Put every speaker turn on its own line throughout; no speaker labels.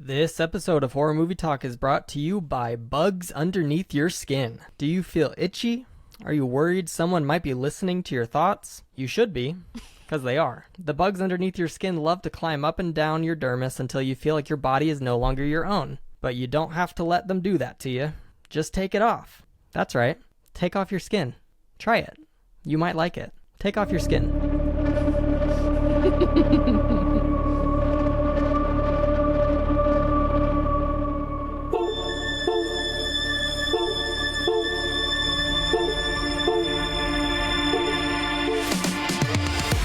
This episode of Horror Movie Talk is brought to you by bugs underneath your skin. Do you feel itchy? Are you worried someone might be listening to your thoughts? You should be, because they are. The bugs underneath your skin love to climb up and down your dermis until you feel like your body is no longer your own. But you don't have to let them do that to you. Just take it off. That's right. Take off your skin. Try it. You might like it. Take off your skin.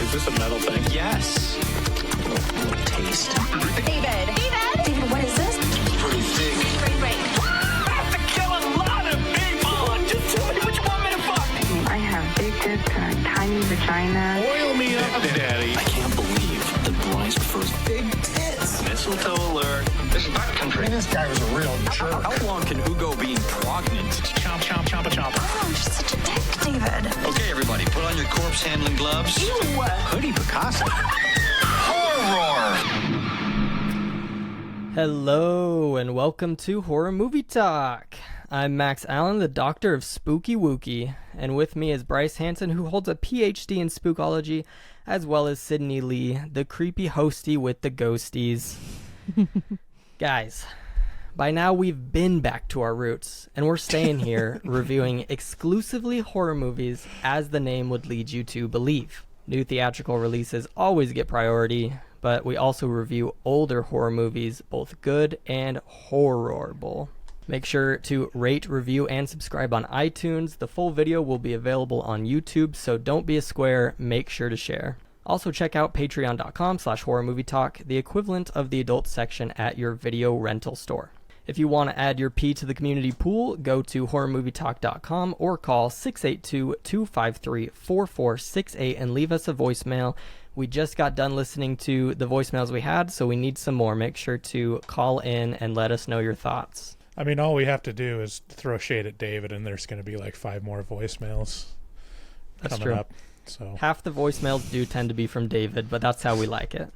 Is this a metal thing? Yes. Taste.
David, what is this?
Pretty thick.
Great.
I have to kill a lot of people. Just tell me what you want me to fuck.
I have big tits and a tiny vagina.
Oil me up, Daddy. I can't believe the Bryce first big tits. Mistletoe alert. This is backcountry.
This guy was a real jerk.
How long can Hugo be pregnant? Chomp, chomp, chomp, chomp.
Oh, you're such a dick, David.
Okay, everybody, put on your corpse handling gloves.
Ew.
Hoodie Picasso. Horror.
Hello, and welcome to Horror Movie Talk. I'm Max Allen, the doctor of Spooky Wookie, and with me is Bryce Hanson, who holds a PhD in spookology, as well as Sydney Lee, the creepy hostie with the ghosties. Guys, by now we've been back to our roots, and we're staying here reviewing exclusively horror movies, as the name would lead you to believe. New theatrical releases always get priority, but we also review older horror movies, both good and horrible. Make sure to rate, review, and subscribe on iTunes. The full video will be available on YouTube, so don't be a square, make sure to share. Also check out patreon.com/horrormovietalk, the equivalent of the adult section at your video rental store. If you want to add your P to the community pool, go to horrormovietalk.com or call 682-253-4468 and leave us a voicemail. We just got done listening to the voicemails we had, so we need some more. Make sure to call in and let us know your thoughts.
I mean, all we have to do is throw shade at David, and there's going to be like 5 more voicemails
That's
coming
true.
up. So
Half the voicemails do tend to be from David, but that's how we like it.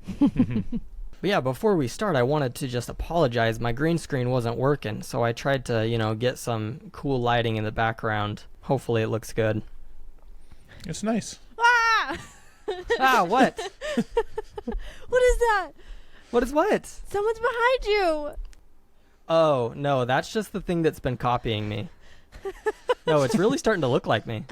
But yeah, before we start, I wanted to just apologize. My green screen wasn't working, so I tried to, get some cool lighting in the background. Hopefully it looks good.
it's nice.
Ah!
Ah, what?
What is that?
What is what?
Someone's behind you.
Oh, no, that's just the thing that's been copying me. No, it's really starting to look like me,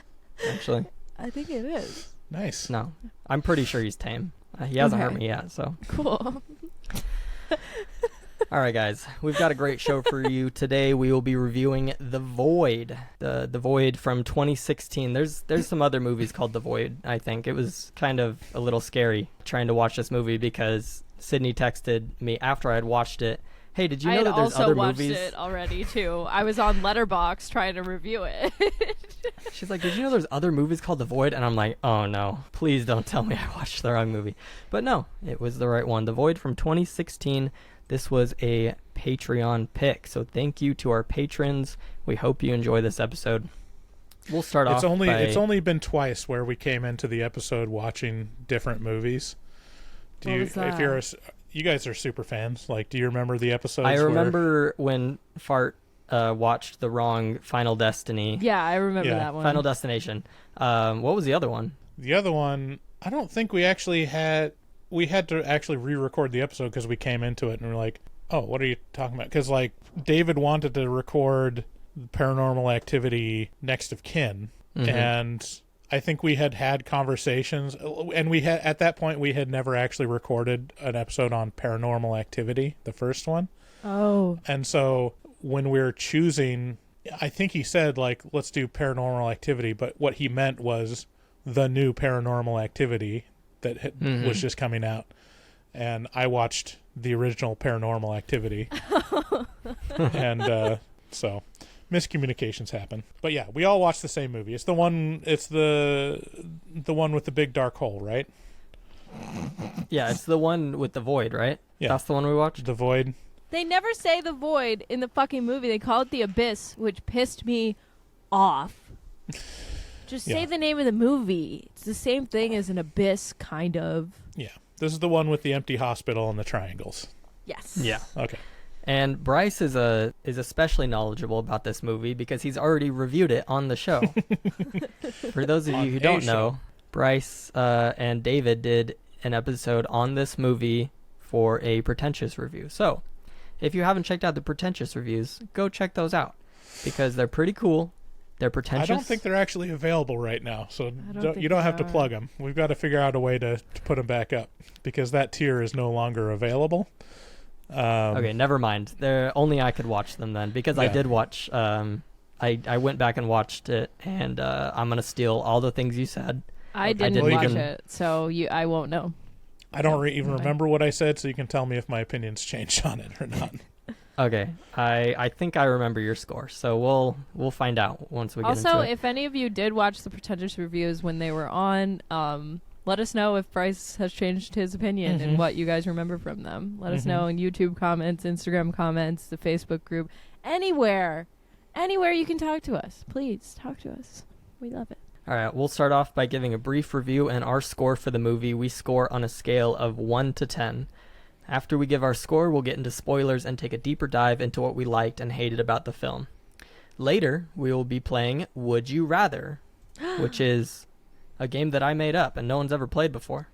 actually.
I think it is.
Nice.
No, I'm pretty sure he's tame. He hasn't hurt
Okay.
me yet, so.
Cool.
All right, guys, we've got a great show for you today. We will be reviewing The Void, the Void from 2016. There's some other movies called The Void. I think it was kind of a little scary trying to watch this movie because Sydney texted me after I had watched it. Hey, did you know that there's
I had also
other
watched
movies?
it already too. I was on Letterboxd trying to review it.
She's like, did you know there's other movies called The Void? And I'm like, oh no, please don't tell me I watched the wrong movie. But no, it was the right one. The Void from 2016. This was a Patreon pick. So thank you to our patrons. We hope you enjoy this episode. We'll start off
It's only been twice where we came into the episode watching different movies.
What was that?
You guys are super fans. Like, do you remember the episodes?
I remember when Fart watched the wrong Final Destiny.
Yeah, I remember
Yeah.
that one.
Final Destination. What was the other one?
The other one, I don't think we actually had. We had to actually re-record the episode because we came into it and we're like, "Oh, what are you talking about?" Because like David wanted to record Paranormal Activity Next of Kin, and I think we had conversations, and we had at that point we had never actually recorded an episode on Paranormal Activity, the first one.
Oh.
And so when we were choosing, I think he said like, let's do Paranormal Activity, but what he meant was the new Paranormal Activity that was just coming out. And I watched the original Paranormal Activity. And so miscommunications happen. But yeah, we all watched the same movie. It's the one with the big dark hole, right?
Yeah, it's the one with the void, right?
Yeah.
That's the one we watched?
The Void.
They never say the void in the fucking movie. They call it the abyss, which pissed me off. Just say
Yeah.
the name of the movie. It's the same thing as an abyss, kind of.
Yeah. This is the one with the empty hospital and the triangles.
Yes.
Yeah.
Okay.
And Bryce is especially knowledgeable about this movie because he's already reviewed it on the show. For those of you who don't know, Bryce and David did an episode on this movie for a Pretentious review. So, if you haven't checked out the Pretentious reviews, go check those out because they're pretty cool. They're pretentious.
I don't think they're actually available right now, so
think
you don't have to
they
plug them. We've got to figure out a way to put them back up because that tier is no longer available.
Okay, never mind. Only I could watch them then because I
Yeah.
did watch. I went back and watched it, and I'm gonna steal all the things you said.
I didn't
didn't
watch
even-
it, so I won't know.
I don't even remember what I said, so you can tell me if my opinion's changed on it or not.
Okay, I think I remember your score, so we'll find out once we get
Also,
into it.
if any of you did watch the Pretentious reviews when they were on, let us know if Bryce has changed his opinion and what you guys remember from them. Let us know in YouTube comments, Instagram comments, the Facebook group, anywhere you can talk to us. Please talk to us. We love it.
All right, we'll start off by giving a brief review and our score for the movie. We score on a scale of 1 to 10. After we give our score, we'll get into spoilers and take a deeper dive into what we liked and hated about the film. Later, we will be playing Would You Rather, which is a game that I made up and no one's ever played before.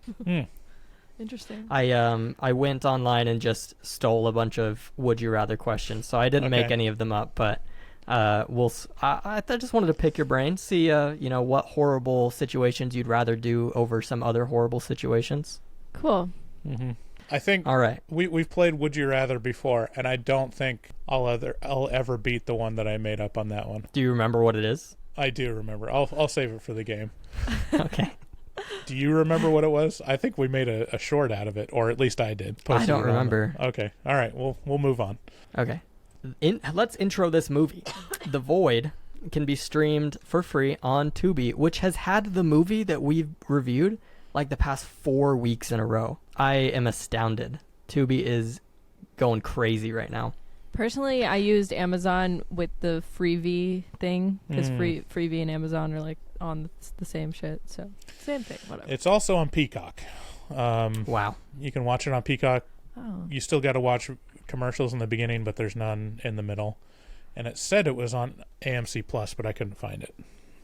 Interesting.
I went online and just stole a bunch of Would You Rather questions, so I didn't make
Okay.
any of them up, but I just wanted to pick your brain, see what horrible situations you'd rather do over some other horrible situations.
Cool.
I think
All right.
we've played Would You Rather before, and I don't think I'll ever beat the one that I made up on that one.
Do you remember what it is?
I do remember. I'll save it for the game.
Okay.
Do you remember what it was? I think we made a short out of it, or at least I did.
I
Posted
don't
it on
remember.
Okay. All right. We'll move on.
Okay. Let's intro this movie. The Void can be streamed for free on Tubi, which has had the movie that we've reviewed like the past 4 weeks in a row. I am astounded. Tubi is going crazy right now.
Personally, I used Amazon with the Freevee thing because Freevee and Amazon are like on the same shit. So same thing, whatever.
It's also on Peacock.
Wow.
You can watch it on Peacock.
Oh.
You still got to watch commercials in the beginning, but there's none in the middle. And it said it was on AMC Plus, but I couldn't find it.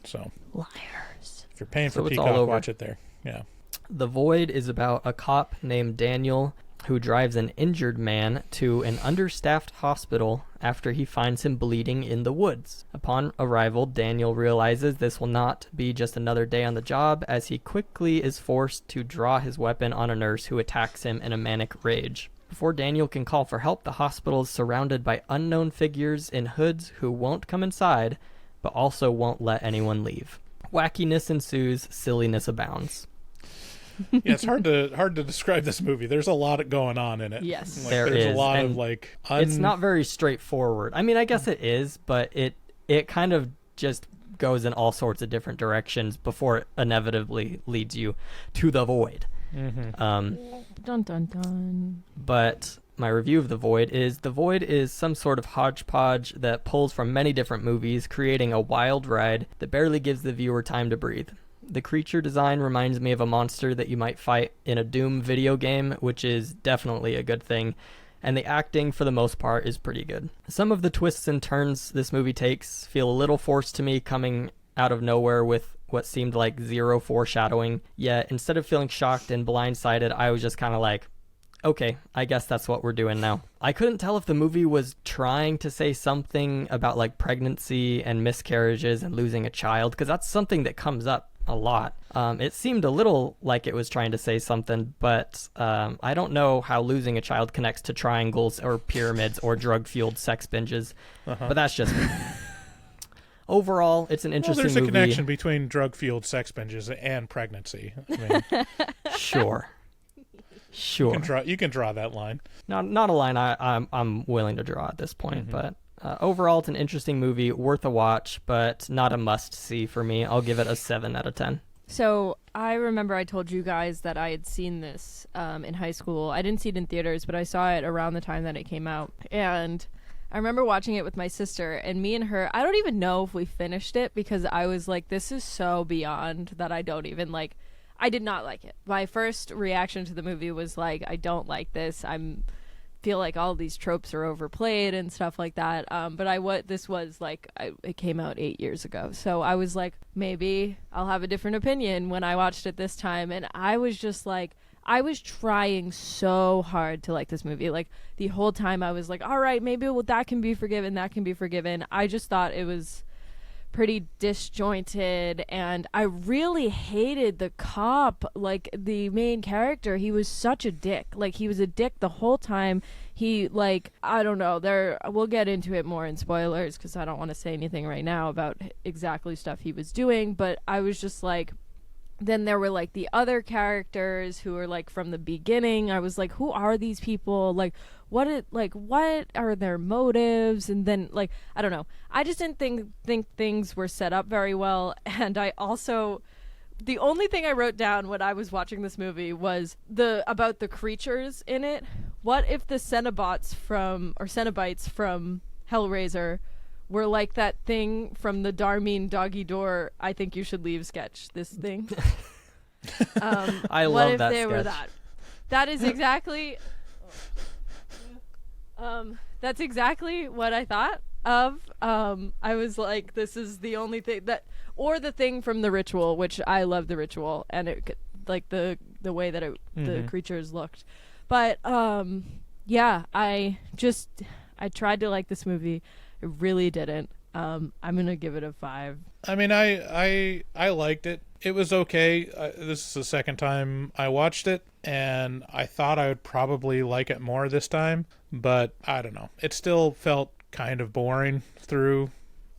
So
Liars.
if you're paying
So
for
it's all
Peacock,
over.
watch it there. Yeah.
The Void is about a cop named Daniel who drives an injured man to an understaffed hospital after he finds him bleeding in the woods. Upon arrival, Daniel realizes this will not be just another day on the job, as he quickly is forced to draw his weapon on a nurse who attacks him in a manic rage. Before Daniel can call for help, the hospital is surrounded by unknown figures in hoods who won't come inside, but also won't let anyone leave. Wackiness ensues, silliness abounds.
Yeah, it's hard to describe this movie. There's a lot going on in it.
Yes.
Like,
There
there's
is,
a lot of
and
like
It's not very straightforward. I mean, I guess it is, but it kind of just goes in all sorts of different directions before it inevitably leads you to the void.
Dun dun dun.
But my review of The Void is some sort of hodgepodge that pulls from many different movies, creating a wild ride that barely gives the viewer time to breathe. The creature design reminds me of a monster that you might fight in a Doom video game, which is definitely a good thing, and the acting for the most part is pretty good. Some of the twists and turns this movie takes feel a little forced to me, coming out of nowhere with what seemed like zero foreshadowing, yet instead of feeling shocked and blindsided, I was just kind of like, okay, I guess that's what we're doing now. I couldn't tell if the movie was trying to say something about like pregnancy and miscarriages and losing a child, because that's something that comes up a lot. It seemed a little like it was trying to say something, but I don't know how losing a child connects to triangles or pyramids or drug-fueled sex binges, but that's just me. Overall, it's an
Well,
interesting
there's a
movie.
connection between drug-fueled sex binges and pregnancy. I mean,
Sure.
you can draw that line.
Not a line I'm willing to draw at this point, but overall, it's an interesting movie, worth a watch, but not a must-see for me. I'll give it a 7 out of 10.
So I remember I told you guys that I had seen this in high school. I didn't see it in theaters, but I saw it around the time that it came out. And I remember watching it with my sister, and me and her, I don't even know if we finished it because I was like, this is so beyond that I don't even like, I did not like it. My first reaction to the movie was like, I don't like this. feel like all these tropes are overplayed and stuff like that. But this was like, it came out 8 years ago. So I was like, maybe I'll have a different opinion when I watched it this time. And I was just like, I was trying so hard to like this movie. Like the whole time I was like, all right, maybe that can be forgiven. That can be forgiven. I just thought it was pretty disjointed, and I really hated the cop, like the main character. He was such a dick. Like he was a dick the whole time. He, like, I don't know, we'll get into it more in spoilers because I don't want to say anything right now about exactly stuff he was doing, but I was just like, then there were like the other characters who were like from the beginning. I was like, who are these people? Like what are their motives? And then like, I don't know. I just didn't think things were set up very well. And I also, the only thing I wrote down when I was watching this movie was about the creatures in it. What if the Cenobites from Hellraiser were like that thing from the Darmeen Doggy Door I Think You Should Leave sketch, this thing.
I love
what if
that
they were
sketch.
that? That is exactly that's exactly what I thought of. I was like, this is the only thing or the thing from The Ritual, which I love The Ritual, and it like the way that the creatures looked. But yeah, I tried to like this movie. I really didn't. I'm gonna give it a 5.
I mean, I liked it. It was okay. This is the second time I watched it, and I thought I would probably like it more this time, but I don't know. It still felt kind of boring through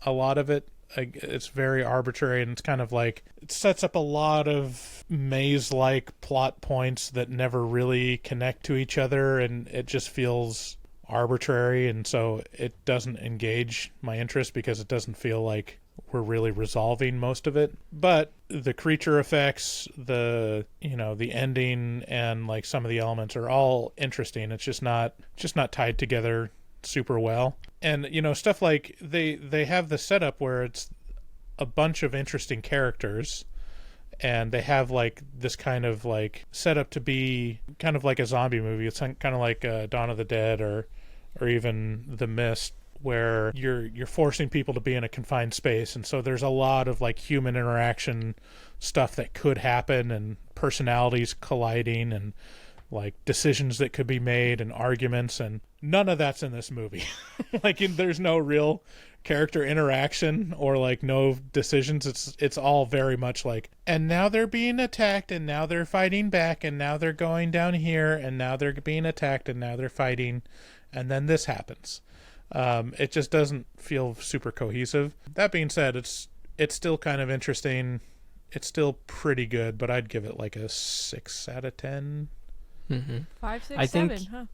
a lot of it. It's very arbitrary, and it's kind of like, it sets up a lot of maze-like plot points that never really connect to each other, and it just feels arbitrary, and so it doesn't engage my interest because it doesn't feel like we're really resolving most of it. But the creature effects, the ending, and like some of the elements are all interesting. It's just not tied together super well. And stuff like they have the setup where it's a bunch of interesting characters, and they have like this kind of like setup to be kind of like a zombie movie. It's kind of like Dawn of the Dead or even The Mist, where you're forcing people to be in a confined space, and so there's a lot of like human interaction stuff that could happen, and personalities colliding, and like decisions that could be made, and arguments, and none of that's in this movie. Like there's no real character interaction or like no decisions. It's all very much like, and now they're being attacked, and now they're fighting back, and now they're going down here, and now they're being attacked, and now they're fighting, and then this happens. It just doesn't feel super cohesive. That being said, it's still kind of interesting. It's still pretty good, but I'd give it like a 6 out of 10.
5, 6,
I think-
7, huh?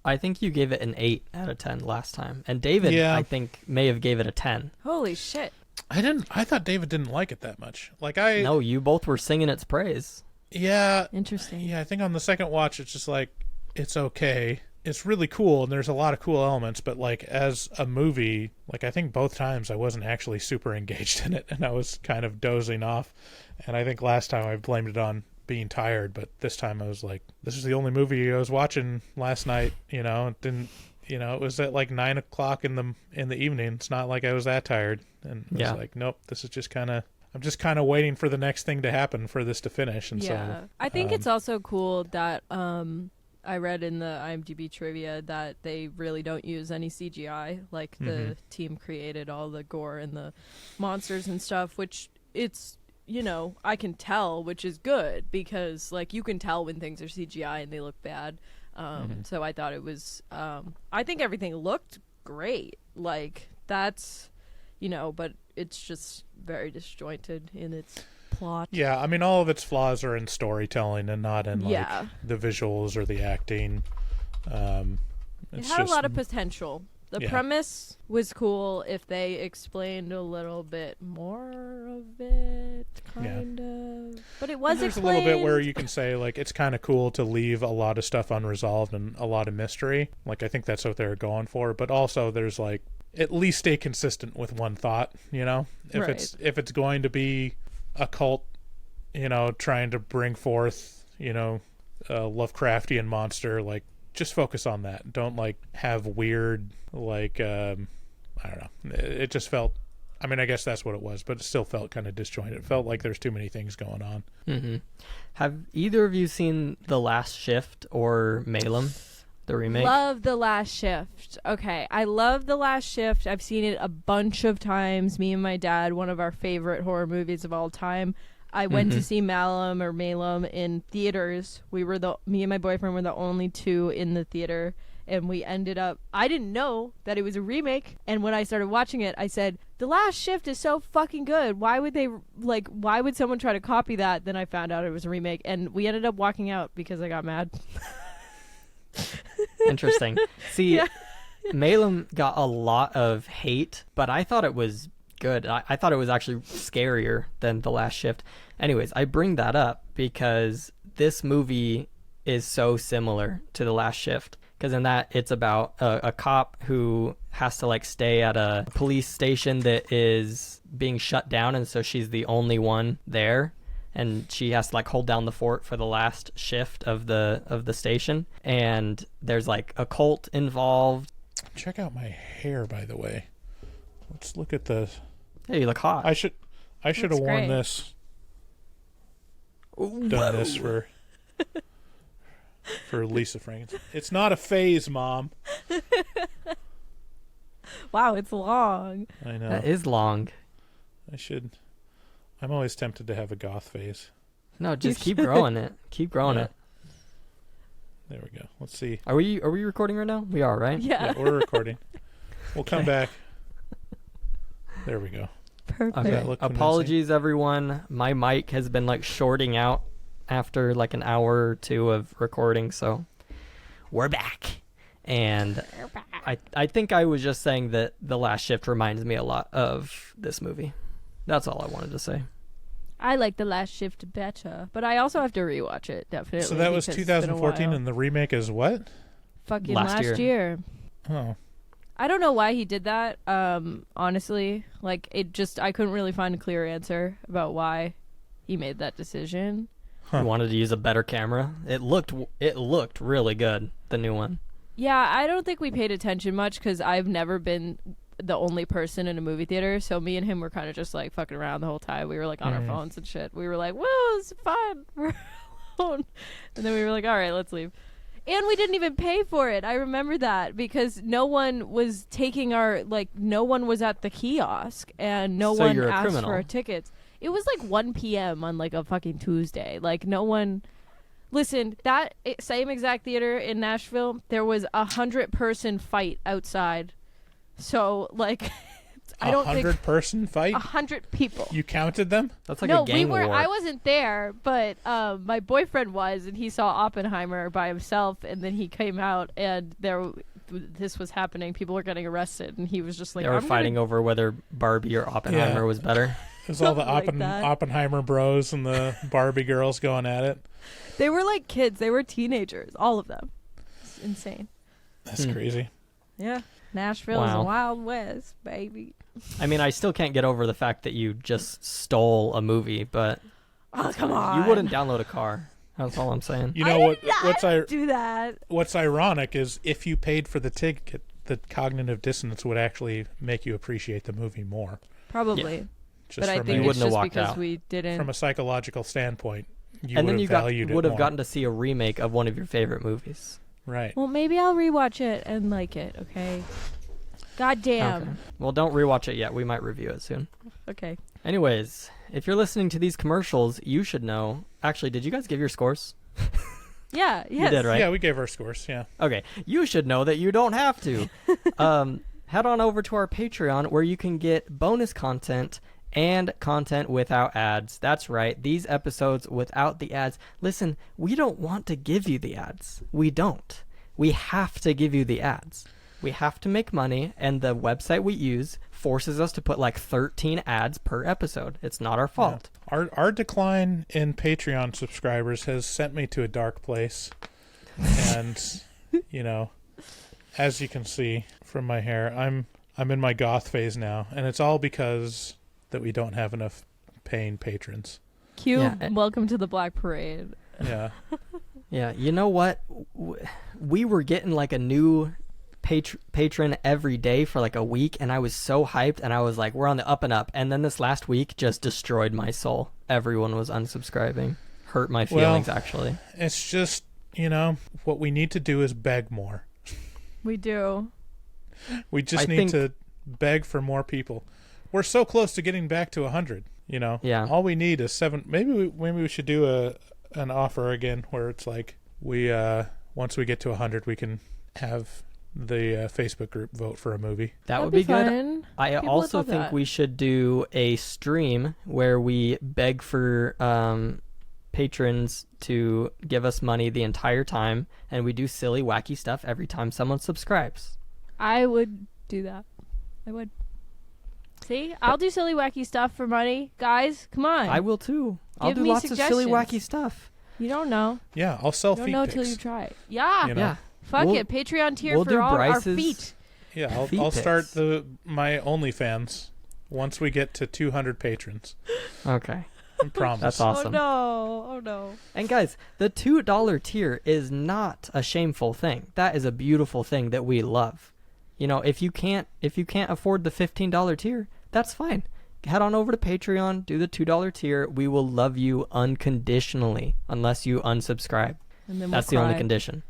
I think you gave it an 8 out of 10 last time, and David,
Yeah.
I think, may have gave it a 10.
Holy shit.
I thought David didn't like it that much. Like
No, you both were singing its praise.
Yeah.
Interesting.
Yeah, I think on the second watch, it's just like, it's okay. It's really cool, and there's a lot of cool elements, but like as a movie, like I think both times I wasn't actually super engaged in it, and I was kind of dozing off. And I think last time I blamed it on being tired, but this time I was like, this is the only movie I was watching last night. It didn't. It was at like 9 o'clock in the evening. It's not like I was that tired, and I was like, nope, this is just kind of. I'm just kind of waiting for the next thing to happen for this to finish, and so
I think it's also cool that I read in the IMDb trivia that they really don't use any CGI. Like the team created all the gore and the monsters and stuff, which it's, I can tell, which is good, because like you can tell when things are CGI and they look bad. So I thought it was, I think everything looked great. Like that's, but it's just very disjointed in its plot.
Yeah, I mean, all of its flaws are in storytelling and not in like the visuals or the acting.
It had a lot of potential. The
Yeah.
premise was cool if they explained a little bit more of it, kind of. But it was
There's
explained.
a little bit where you can say like it's kind of cool to leave a lot of stuff unresolved and a lot of mystery. Like I think that's what they're going for. But also there's like at least stay consistent with one thought. If it's going to be a cult, trying to bring forth a Lovecraftian monster, like just focus on that. Don't like have weird like I don't know. It just felt. I mean, I guess that's what it was, but it still felt kind of disjointed. It felt like there's too many things going on.
Mm-hmm. Have either of you seen The Last Shift or Malum, the remake?
Love The Last Shift. Okay, I love The Last Shift. I've seen it a bunch of times. Me and my dad, one of our favorite horror movies of all time. I went to see Malum in theaters. Me and my boyfriend were the only two in the theater. And we ended up, I didn't know that it was a remake. And when I started watching it, I said, The Last Shift is so fucking good. Why would someone try to copy that? Then I found out it was a remake. And we ended up walking out because I got mad.
Interesting. See, Malum got a lot of hate, but I thought it was good. I thought it was actually scarier than The Last Shift. Anyways, I bring that up because this movie is so similar to The Last Shift. Because in that, it's about a cop who has to like stay at a police station that is being shut down, and so she's the only one there, and she has to like hold down the fort for the last shift of the station. And there's like a cult involved.
Check out my hair, by the way. Let's look at the.
Hey, you look hot.
I should have worn this. Done this for Lisa Franken. It's not a phase, Mom.
Wow, it's long.
I know.
That is long.
I'm always tempted to have a goth phase.
No, just keep growing it. Keep growing it.
There we go. Let's see.
Are we recording right now? We are, right?
Yeah.
We're recording. We'll come back. There we go.
Perfect.
Okay.
that look convincing?
Apologies, everyone. My mic has been like shorting out after like an hour or two of recording, so we're back. And I think I was just saying that The Last Shift reminds me a lot of this movie. That's all I wanted to say.
I like The Last Shift better, but I also have to rewatch it, definitely.
So that was
because it's been a
2014,
while.
and the remake is what?
Fucking
Last
last
year.
year.
Oh.
I don't know why he did that, honestly. Like, I couldn't really find a clear answer about why he made that decision.
He wanted to use a better camera. It looked really good, the new one.
Yeah, I don't think we paid attention much because I've never been the only person in a movie theater. So me and him were kind of just like fucking around the whole time. We were like on our phones and shit. We were like, whoa, it's fun. We're alone. And then we were like, all right, let's leave. And we didn't even pay for it. I remember that because no one was no one was at the kiosk and no
So
one
you're a
asked
criminal.
for our tickets. It was like 1 p.m. on like a fucking Tuesday. Like no one. Listen, that same exact theater in Nashville, there was 100-person fight outside. So like, I don't think
100-person fight.
100 people.
You counted them?
That's like
No,
a gang war.
I wasn't there, but my boyfriend was, and he saw Oppenheimer by himself, and then he came out, and this was happening. People were getting arrested, and he was just like,
They were
I'm
fighting
gonna...
over whether Barbie or Oppenheimer
Yeah.
was better.
It was all the
Something like that.
Oppenheimer bros and the Barbie girls going at it.
They were like kids. They were teenagers, all of them. It's insane.
That's crazy.
Yeah. Nashville's
Wow.
Wild West, baby.
I mean, I still can't get over the fact that you just stole a movie, but
Oh, come on.
you wouldn't download a car. That's all I'm saying.
You know
do that.
what's ironic is if you paid for the ticket, the cognitive dissonance would actually make you appreciate the movie more.
Probably.
Just
But I
from
think
You
it's
wouldn't have
just
walked
because
out.
we didn't.
from a psychological standpoint, you
And
would
then
have
you
valued it
would have
more.
gotten to see a remake of one of your favorite movies.
Right.
Well, maybe I'll rewatch it and like it, okay? God damn.
Okay. Well, don't rewatch it yet. We might review it soon.
Okay.
Anyways, if you're listening to these commercials, you should know. Actually, did you guys give your scores?
Yeah, yes.
You did, right?
Yeah, we gave our scores. Yeah.
Okay. You should know that you don't have to. Head on over to our Patreon where you can get bonus content and content without ads. That's right. These episodes without the ads. Listen, we don't want to give you the ads. We don't. We have to give you the ads. We have to make money, and the website we use forces us to put like 13 ads per episode. It's not our fault.
Our decline in Patreon subscribers has sent me to a dark place. And you know, as you can see from my hair, I'm in my goth phase now, and it's all because that we don't have enough paying patrons.
Cue
Yeah.
Welcome to the Black Parade.
Yeah.
Yeah, you know what? we were getting like a new patron every day for like a week, and I was so hyped, and I was like, we're on the up and up. And then this last week just destroyed my soul. Everyone was unsubscribing. Hurt my feelings, actually.
It's just, what we need to do is beg more.
We do.
We just need to beg for more people. We're so close to getting back to 100,
Yeah.
All we need is 7. Maybe we should do an offer again where it's like we once we get to 100, we can have the Facebook group vote for a movie.
That would
That'd
be good.
fun.
I
People would
also
love
think
that.
we should do a stream where we beg for patrons to give us money the entire time, and we do silly, wacky stuff every time someone subscribes.
I would do that. I would. See, I'll do silly, wacky stuff for money, guys. Come on.
I will too. I'll
Give
do
me
lots of silly, wacky
suggestions.
stuff.
You don't know.
Yeah, I'll sell
You don't
feet
know
pics.
till you try it. Yeah.
You know?
Yeah.
Fuck
We'll-
it. Patreon tier
we'll
for
do
all our
Bryce's-
feet.
Yeah,
Feet
I'll start
pics.
my OnlyFans once we get to 200 patrons.
Okay.
I promise.
That's awesome.
Oh no. Oh no.
And guys, the $2 tier is not a shameful thing. That is a beautiful thing that we love. If you can't afford the $15 tier, that's fine. Head on over to Patreon, do the $2 tier. We will love you unconditionally unless you unsubscribe.
And then
That's the
we'll
only
cry.
condition.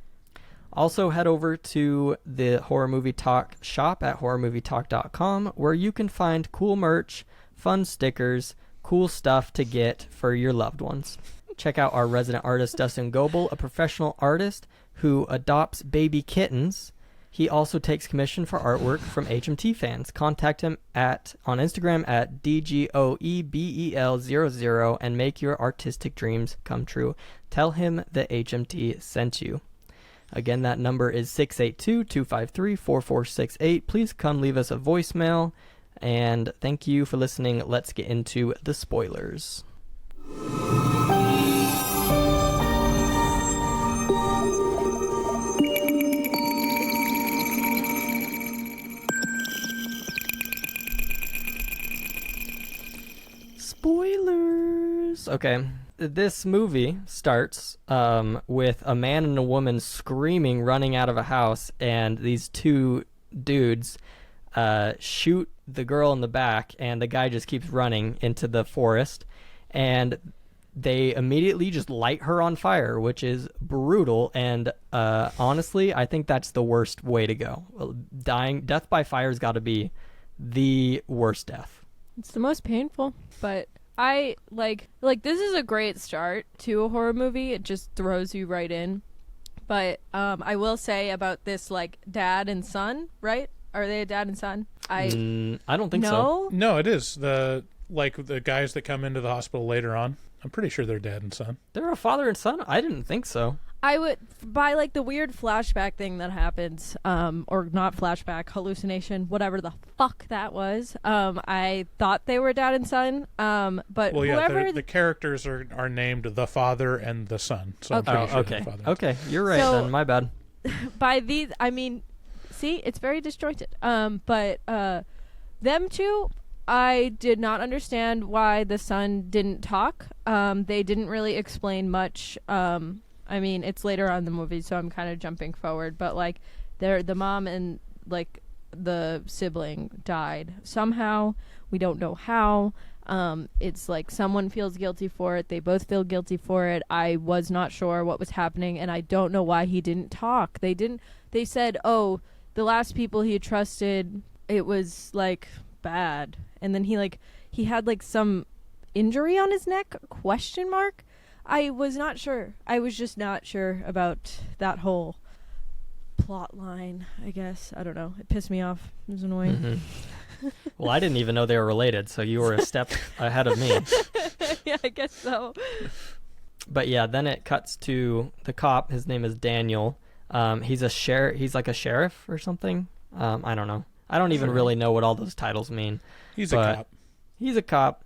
Also, head over to the Horror Movie Talk shop at horrormovietalk.com, where you can find cool merch, fun stickers, cool stuff to get for your loved ones. Check out our resident artist, Dustin Goebel, a professional artist who adopts baby kittens. He also takes commission for artwork from HMT fans. Contact him on Instagram at DGOEBEL00 and make your artistic dreams come true. Tell him that HMT sent you. Again, that number is 682-253-4468. Please come leave us a voicemail. And thank you for listening. Let's get into the spoilers. Spoilers. Okay. This movie starts with a man and a woman screaming, running out of a house, and these two dudes shoot the girl in the back, and the guy just keeps running into the forest, and they immediately just light her on fire, which is brutal. And honestly, I think that's the worst way to go. Death by fire's got to be the worst death.
It's the most painful, but I like this is a great start to a horror movie. It just throws you right in. But I will say about this, like, dad and son, right? Are they a dad and son?
I don't think so.
No.
No, it is the guys that come into the hospital later on. I'm pretty sure they're dad and son.
They're a father and son? I didn't think so.
I would, by like the weird flashback thing that happens, or not flashback, hallucination, whatever the fuck that was. I thought they were dad and son. But
Well, yeah,
whoever
the characters are named the father and the son. So I'm
Okay.
pretty sure
Okay.
they're father and son.
Okay, you're right
So-
then. My bad.
by these, I mean, see, it's very disjointed. But them two, I did not understand why the son didn't talk. They didn't really explain much. I mean, it's later on in the movie, so I'm kind of jumping forward. But like, the mom and like the sibling died somehow. We don't know how. It's like someone feels guilty for it. They both feel guilty for it. I was not sure what was happening, and I don't know why he didn't talk. They said, oh, the last people he trusted, it was like bad. And then he had like some injury on his neck, question mark. I was not sure. I was just not sure about that whole plot line, I guess. I don't know. It pissed me off. It was annoying.
Mm-hmm. Well, I didn't even know they were related, so you were a step ahead of me.
Yeah, I guess so.
But yeah, then it cuts to the cop. His name is Daniel. He's like a sheriff or something. I don't know. I don't even really know what all those titles mean.
He's a
But
cop.
He's a cop.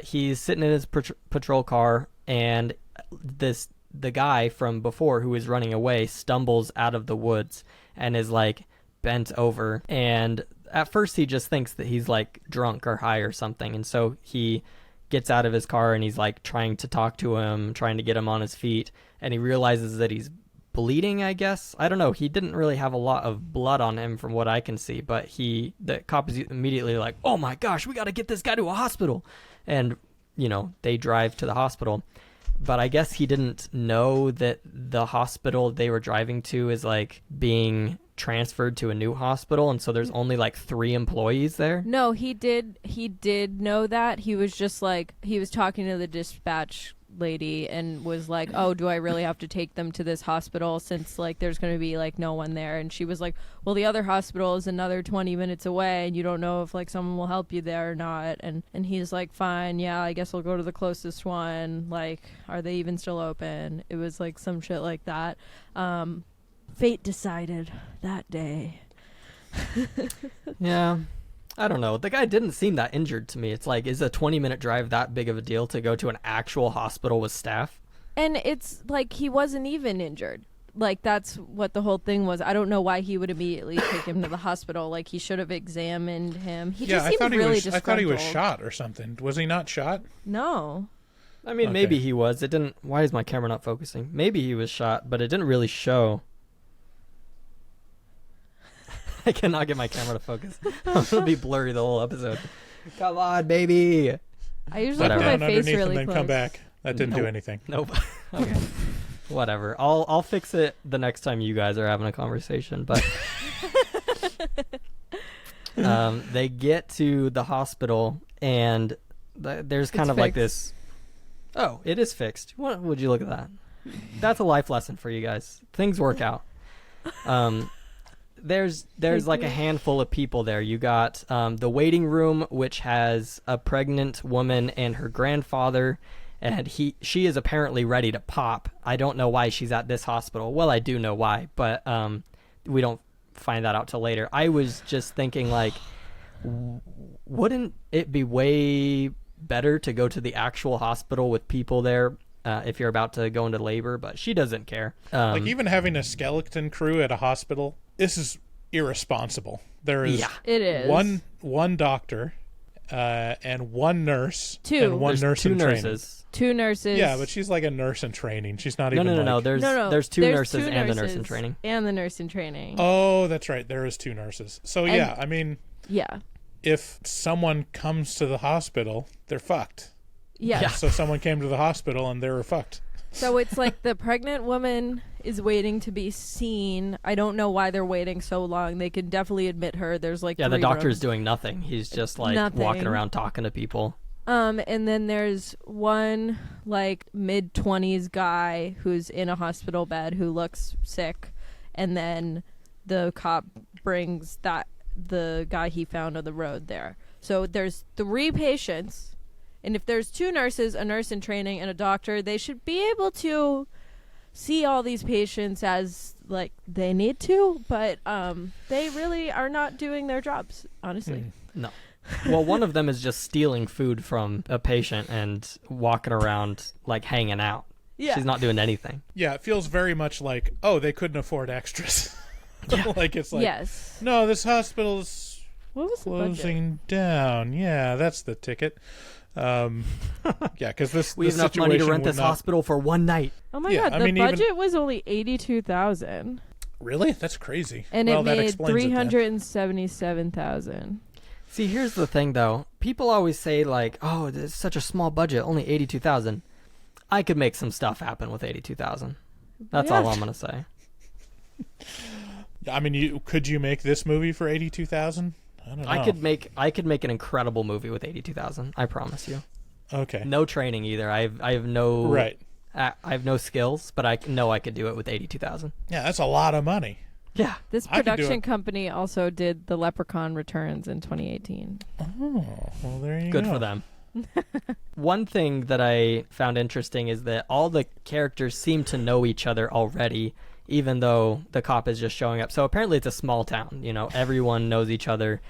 He's sitting in his patrol car, and the guy from before who was running away stumbles out of the woods and is like bent over. And at first he just thinks that he's like drunk or high or something, and so he gets out of his car and he's like trying to talk to him, trying to get him on his feet, and he realizes that he's bleeding, I guess. I don't know. He didn't really have a lot of blood on him from what I can see, but the cop is immediately like, oh my gosh, we got to get this guy to a hospital. And, they drive to the hospital. But I guess he didn't know that the hospital they were driving to is like being transferred to a new hospital, and so there's only like 3 employees there.
No, he did know that. He was just like, he was talking to the dispatch lady and was like, oh, do I really have to take them to this hospital since like there's going to be like no one there? And she was like, well, the other hospital is another 20 minutes away and you don't know if like someone will help you there or not. And he's like, fine, yeah, I guess I'll go to the closest one. Like, are they even still open? It was like some shit like that. Fate decided that day.
Yeah. I don't know. The guy didn't seem that injured to me. It's like, is a 20-minute drive that big of a deal to go to an actual hospital with staff?
And it's like he wasn't even injured. Like, that's what the whole thing was. I don't know why he would immediately take him to the hospital. Like, he should have examined him. He just seemed really disgruntled.
I thought he was shot or something. Was he not shot?
No.
I mean, maybe he was. It didn't... Why is my camera not focusing? Maybe he was shot, but it didn't really show. I cannot get my camera to focus. It'll be blurry the whole episode. Come on, baby.
I usually
Whatever.
put my face
underneath
really
and then
close.
come back. That didn't do anything.
Nope. Okay. Whatever. I'll fix it the next time you guys are having a conversation. But they get to the hospital and there's kind of like this. Oh, it is fixed. What would you look at that? That's a life lesson for you guys. Things work out. There's like a handful of people there. You got the waiting room, which has a pregnant woman and her grandfather, and she is apparently ready to pop. I don't know why she's at this hospital. Well, I do know why, but we don't find that out till later. I was just thinking, like, wouldn't it be way better to go to the actual hospital with people there if you're about to go into labor? But she doesn't care.
Like, even having a skeleton crew at a hospital, this is irresponsible. There is
It is.
one doctor and one nurse.
Two.
And one
There's
nurse
2
in training.
nurses.
2 nurses.
Yeah, but she's like a nurse in training. She's not even
No.
like...
There's 2 nurses and the nurse in
nurses
training.
And the nurse in training.
Oh, that's right. There is 2 nurses. So,
And-
yeah, I mean,
Yeah.
if someone comes to the hospital, they're fucked.
Yeah.
So someone came to the hospital and they were fucked.
So it's like the pregnant woman is waiting to be seen. I don't know why they're waiting so long. They can definitely admit her. There's like
Yeah, the
3
doctor's
rooms.
doing nothing. He's just like
Nothing.
walking around talking to people.
And then there's one like mid-20s guy who's in a hospital bed who looks sick, and then the cop brings the guy he found on the road there. So there's 3 patients, and if there's 2 nurses, a nurse in training, and a doctor, they should be able to see all these patients as like they need to, but they really are not doing their jobs, honestly.
No. Well, one of them is just stealing food from a patient and walking around like hanging out.
Yeah.
She's not doing anything.
Yeah, it feels very much like, oh, they couldn't afford extras. Like, it's like,
Yes.
no, this hospital's
What was the budget?
closing down. Yeah, that's the ticket. Yeah, because
We have enough money to rent this hospital for one night.
Oh my
Yeah,
god,
I
the
mean, even-
budget was only $82,000,
Really? That's crazy.
and
well,
it
that
made
explains it then.
$377,000.
See, here's the thing, though. People always say, like, oh, it's such a small budget, only $82,000. I could make some stuff happen with $82,000. That's all I'm going to say.
I mean, could you make this movie for $82,000? I don't know.
I could make an incredible movie with $82,000. I promise you.
Okay.
No training either. I have no
Right.
I have no skills, but I know I could do it with $82,000.
Yeah, that's a lot of money.
Yeah.
This
I could do
production
it.
company also did The Leprechaun Returns in 2018.
Oh, well, there you
Good
go.
for them. One thing that I found interesting is that all the characters seem to know each other already, even though the cop is just showing up. So apparently it's a small town. You know, everyone knows each other.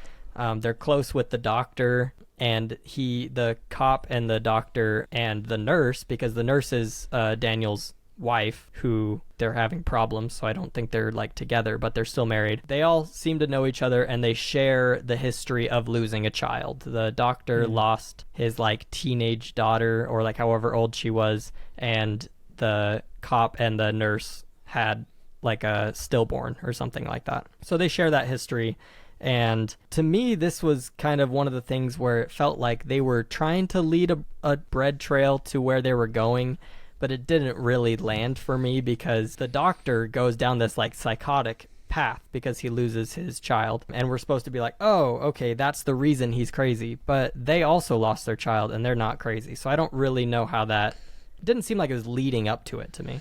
They're close with the doctor and the cop and the doctor and the nurse, because the nurse is Daniel's wife, who they're having problems, so I don't think they're like together, but they're still married. They all seem to know each other, and they share the history of losing a child. The doctor lost his like teenage daughter, or like however old she was, and the cop and the nurse had like a stillborn or something like that. So they share that history. And to me, this was kind of one of the things where it felt like they were trying to lead a bread trail to where they were going, but it didn't really land for me because the doctor goes down this like psychotic path because he loses his child. And we're supposed to be like, oh, okay, that's the reason he's crazy. But they also lost their child and they're not crazy. So I don't really know how that didn't seem like it was leading up to it to me.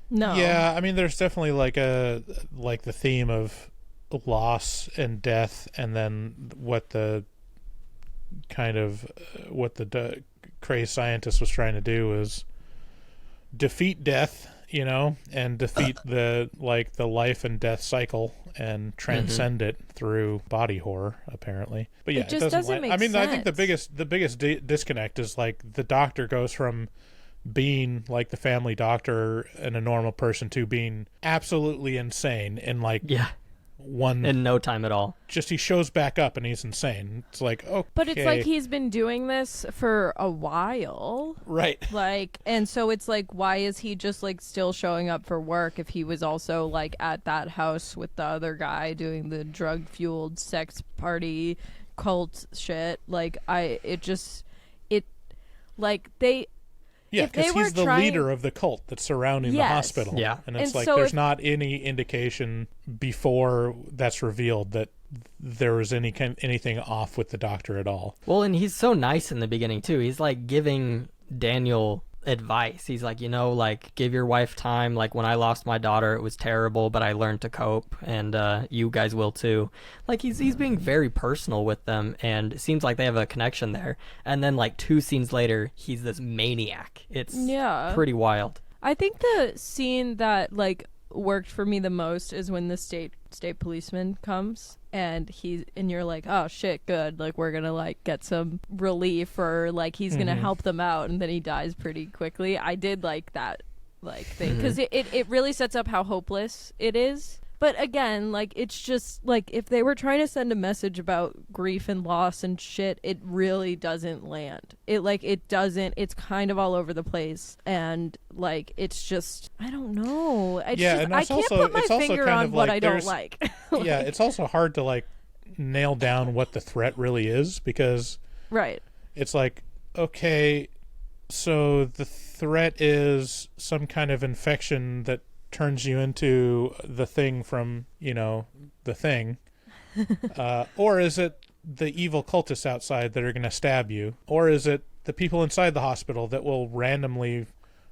No.
Yeah, I mean, there's definitely like the theme of loss and death, and then what the crazed scientist was trying to do is defeat death, and defeat the life and death cycle and transcend it through body horror, apparently. But yeah,
It just doesn't make
I mean, I think the
sense.
biggest disconnect is like the doctor goes from being like the family doctor and a normal person to being absolutely insane in like
Yeah, in no time at all.
just he shows back up and he's insane. It's like, okay.
But it's like he's been doing this for a while.
Right.
Like, and so it's like, why is he just like still showing up for work if he was also like at that house with the other guy doing the drug fueled sex party cult shit? Like,
Yeah,
if they
because
were
he's the
trying-
leader of the cult that's surrounding the
Yes.
hospital.
Yeah.
And it's
And
like
so
there's
if-
not any indication before that's revealed that there was anything off with the doctor at all.
Well, and he's so nice in the beginning too. He's like giving Daniel advice. He's like, like give your wife time. Like when I lost my daughter, it was terrible, but I learned to cope, and you guys will too. Like he's being very personal with them, and it seems like they have a connection there. And then like 2 scenes later, he's this maniac. It's pretty wild.
I think the scene that like worked for me the most is when the state policeman comes and you're like, oh shit, good, like we're gonna like get some relief, or like he's gonna help them out, and then he dies pretty quickly. I did like that like thing because it really sets up how hopeless it is. But again, like it's just like if they were trying to send a message about grief and loss and shit, it really doesn't land. It doesn't. It's kind of all over the place, and like it's just I don't know. I
And
I
it's
can't
also-
put my
it's also
finger
kind
on
of
what
like
I don't
there's-
like.
Yeah, it's also hard to like nail down what the threat really is, because
Right.
it's like, okay, so the threat is some kind of infection that turns you into the thing from, the thing. Or is it the evil cultists outside that are going to stab you? Or is it the people inside the hospital that will randomly,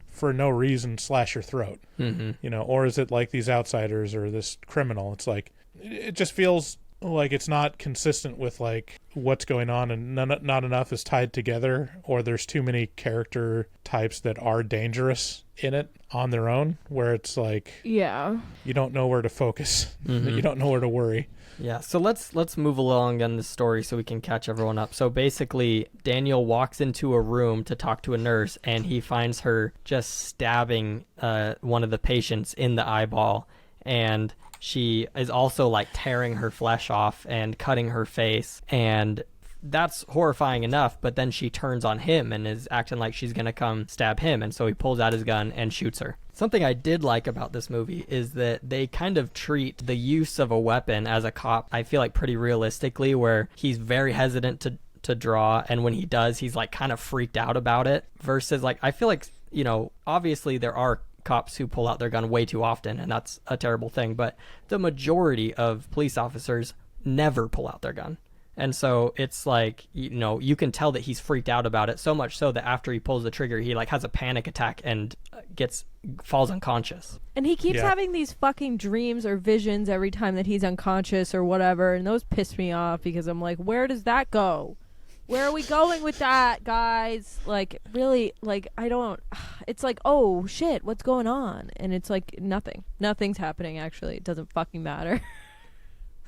for no reason, slash your throat? Or is it like these outsiders or this criminal? It's like, it just feels like it's not consistent with like what's going on, and not enough is tied together, or there's too many character types that are dangerous in it on their own, where it's like
Yeah.
you don't know where to focus. You don't know where to worry.
Yeah, so let's move along on this story so we can catch everyone up. So basically, Daniel walks into a room to talk to a nurse, and he finds her just stabbing one of the patients in the eyeball, and she is also like tearing her flesh off and cutting her face, and that's horrifying enough, but then she turns on him and is acting like she's gonna come stab him, and so he pulls out his gun and shoots her. Something I did like about this movie is that they kind of treat the use of a weapon as a cop, I feel like, pretty realistically, where he's very hesitant to draw, and when he does, he's like kind of freaked out about it, versus like I feel like, obviously there are cops who pull out their gun way too often, and that's a terrible thing, but the majority of police officers never pull out their gun. And so it's like, you can tell that he's freaked out about it, so much so that after he pulls the trigger, he like has a panic attack and falls unconscious.
And he keeps
Yeah.
having these fucking dreams or visions every time that he's unconscious or whatever, and those piss me off because I'm like, where does that go? Where are we going with that, guys? Like, really, like, I don't... It's like, oh, shit, what's going on? And it's like, nothing. Nothing's happening, actually. It doesn't fucking matter.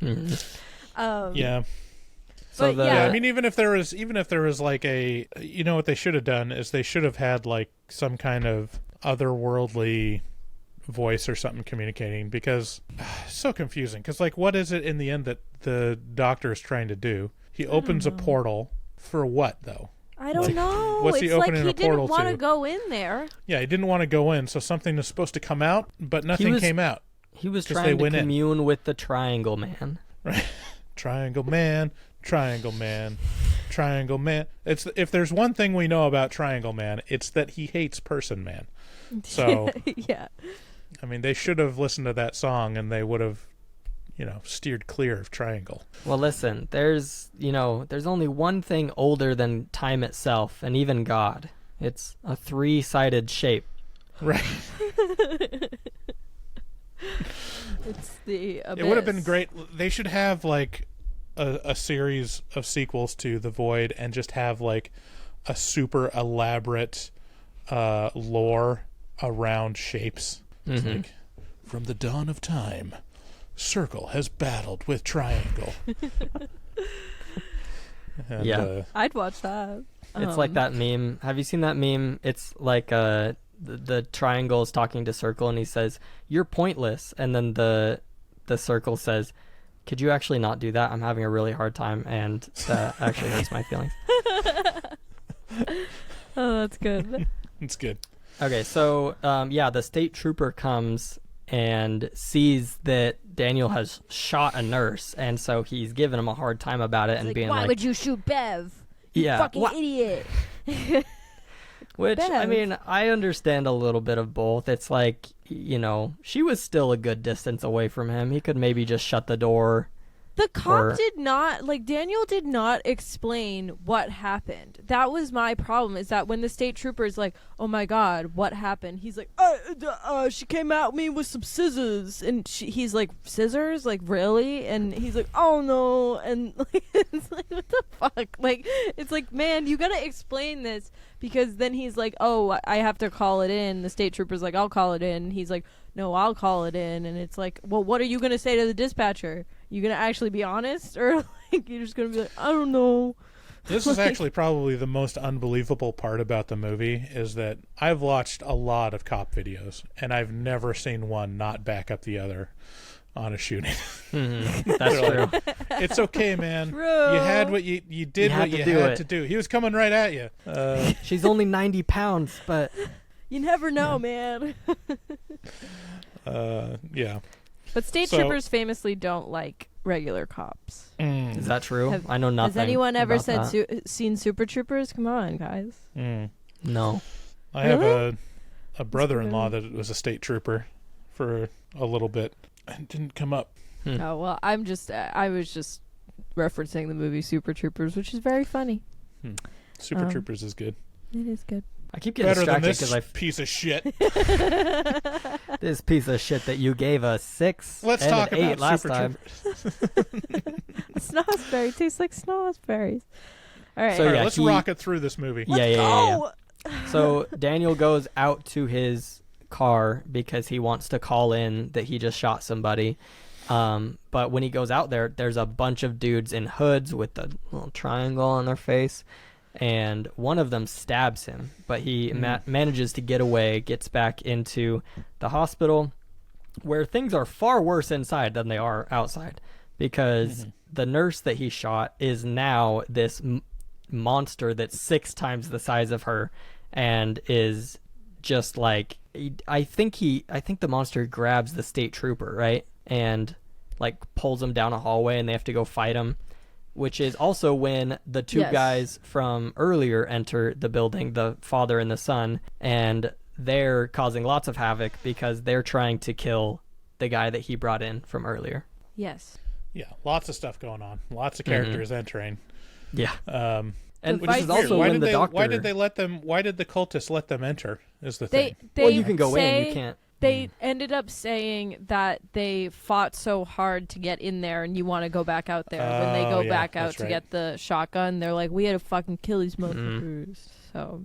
Yeah.
So
But
Yeah, I mean, even if there was like a, what they should have done is they should have had like some kind of otherworldly voice or something communicating, because it's so confusing. Because like, what is it in the end that the doctor is trying to do? He opens a portal for what, though?
I don't know.
what's he
it's like
opening
he
a portal
didn't want
to?
to go in there.
Yeah, he didn't want to go in, so something is supposed to come out, but nothing
was-
came out.
He was
'Cause they
trying to
went in.
commune with the Triangle Man.
Right. Triangle Man, Triangle Man, Triangle Man. It's if there's one thing we know about Triangle Man, it's that he hates Person Man. So,
Yeah.
I mean, they should have listened to that song and they would have, steered clear of Triangle.
Well, listen, there's only one thing older than time itself and even God. It's a 3-sided shape.
Right.
It's the abyss.
It would have been great. They should have like a series of sequels to The Void and just have like a super elaborate lore around shapes. It's like, from the dawn of time, Circle has battled with Triangle. And,
Yeah.
I'd watch that.
It's like that meme. Have you seen that meme? It's like the triangle is talking to Circle and he says, "You're pointless." And then the Circle says, "Could you actually not do that? I'm having a really hard time and that actually hurts my feelings."
Oh, that's good.
It's good.
Okay, so the state trooper comes and sees that Daniel has shot a nurse, and so he's giving him a hard time about it and being
why
like,
would you shoot Bev?
"Yeah,
Fucking
wha-"
idiot.
Which, I
Bev.
mean, I understand a little bit of both. It's like, she was still a good distance away from him. He could maybe just shut the door.
The cop
Or-
did not, Daniel did not explain what happened. That was my problem, is that when the state trooper is like, "Oh my God, what happened?" He's like, she came at me with some scissors. And he's like, "Scissors? Like, really?" And he's like, "Oh no." And it's like, what the fuck? Like, it's like, man, you gotta explain this. Because then he's like, "Oh, I have to call it in." The state trooper's like, "I'll call it in." And he's like, "No, I'll call it in." And it's like, well, what are you gonna say to the dispatcher? You gonna actually be honest, or like you're just gonna be like, "I don't know."
This is actually probably the most unbelievable part about the movie is that I've watched a lot of cop videos and I've never seen one not back up the other on a shooting.
That's true.
It's okay, man.
True.
You had what you did
You had
what
to
you
do
had
it.
to do. He was coming right at you.
She's only 90 pounds, but
You never know, man.
Yeah.
But state
So-
troopers famously don't like regular cops.
is that true?
Have-
I know nothing.
Has anyone ever
about
said
that.
seen Super Troopers? Come on, guys.
No.
I have
Really?
a brother-in-law that was a state trooper for a little bit. It didn't come up.
Oh well, I was just referencing the movie Super Troopers, which is very funny.
Super Troopers is good.
It is good.
I keep getting
Better than
distracted
this
because
piece of shit.
this piece of shit that you gave us 6
Let's
and
talk
an 8
about
last
Super
time.
Troopers.
Snozzberry tastes like snozzberries. All right.
So,
All right,
yeah,
let's
he-
rocket through this movie.
Yeah.
Oh,
So Daniel goes out to his car because he wants to call in that he just shot somebody. But when he goes out there, there's a bunch of dudes in hoods with the little triangle on their face. And one of them stabs him, but he manages to get away, gets back into the hospital, where things are far worse inside than they are outside, because the nurse that he shot is now this monster that's 6 times the size of her, and is just like, I think the monster grabs the state trooper, right, and like pulls him down a hallway, and they have to go fight him. Which is also when the 2
Yes.
guys from earlier enter the building, the father and the son, and they're causing lots of havoc because they're trying to kill the guy that he brought in from earlier.
yes.
Yeah, lots of stuff going on. Lots of characters entering.
Yeah. And
The
which is
fight
also
scene.
when the doctor...
Why did they let them? Why did the cultists let them enter? Is the
They
thing?
Well, you can go
say,
in, you can't...
They ended up saying that they fought so hard to get in there, and you want to go back out there. When they go
Oh, yeah,
back out
that's
to
right.
get the shotgun, they're like, "We had to fucking kill these motherfuckers." So,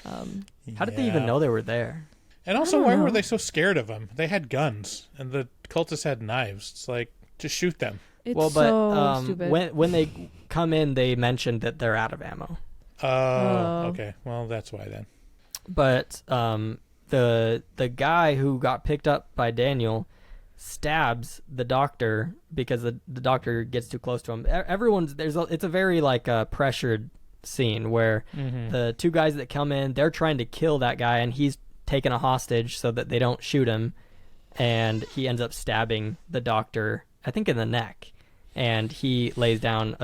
How did they even know they were there?
And also,
don't
why were
know.
they so scared of them? They had guns, and the cultists had knives. It's like, just shoot them.
it's
Well, but
so stupid.
when they come in, they mentioned that they're out of ammo.
Oh, okay. Well, that's why then.
But the guy who got picked up by Daniel stabs the doctor because the doctor gets too close to him. Everyone's it's a very like pressured scene where the 2 guys that come in, they're trying to kill that guy, and he's taken a hostage so that they don't shoot him. and he ends up stabbing the doctor, I think in the neck, and he lays down.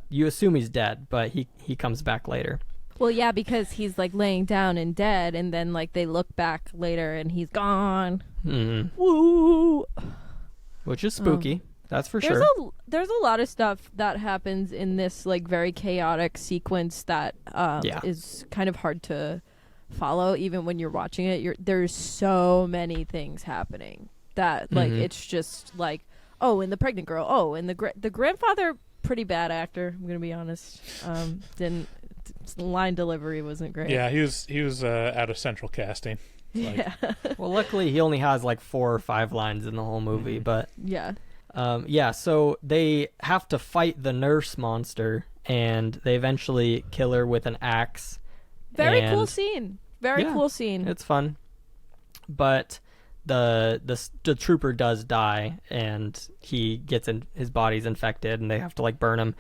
You assume he's dead, but he comes back later.
Well, yeah, because he's like laying down and dead, and then like they look back later and he's gone.
Mm-hmm.
Woo!
Which is spooky. That's for
There's
sure.
there's a lot of stuff that happens in this like very chaotic sequence that is kind of hard to follow even when you're watching it. There's so many things happening that like it's just like, oh, and the pregnant girl, oh, and the grandfather, pretty bad actor, I'm gonna be honest. Line delivery wasn't great.
Yeah, he was out of central casting.
Yeah.
Well, luckily he only has like 4 or 5 lines in the whole movie, but
Yeah.
So they have to fight the nurse monster, and they eventually kill her with an axe.
Very cool
And-
scene. Very
Yeah,
cool scene.
It's fun, but the trooper does die, and he gets his body's infected, and they have to like burn him.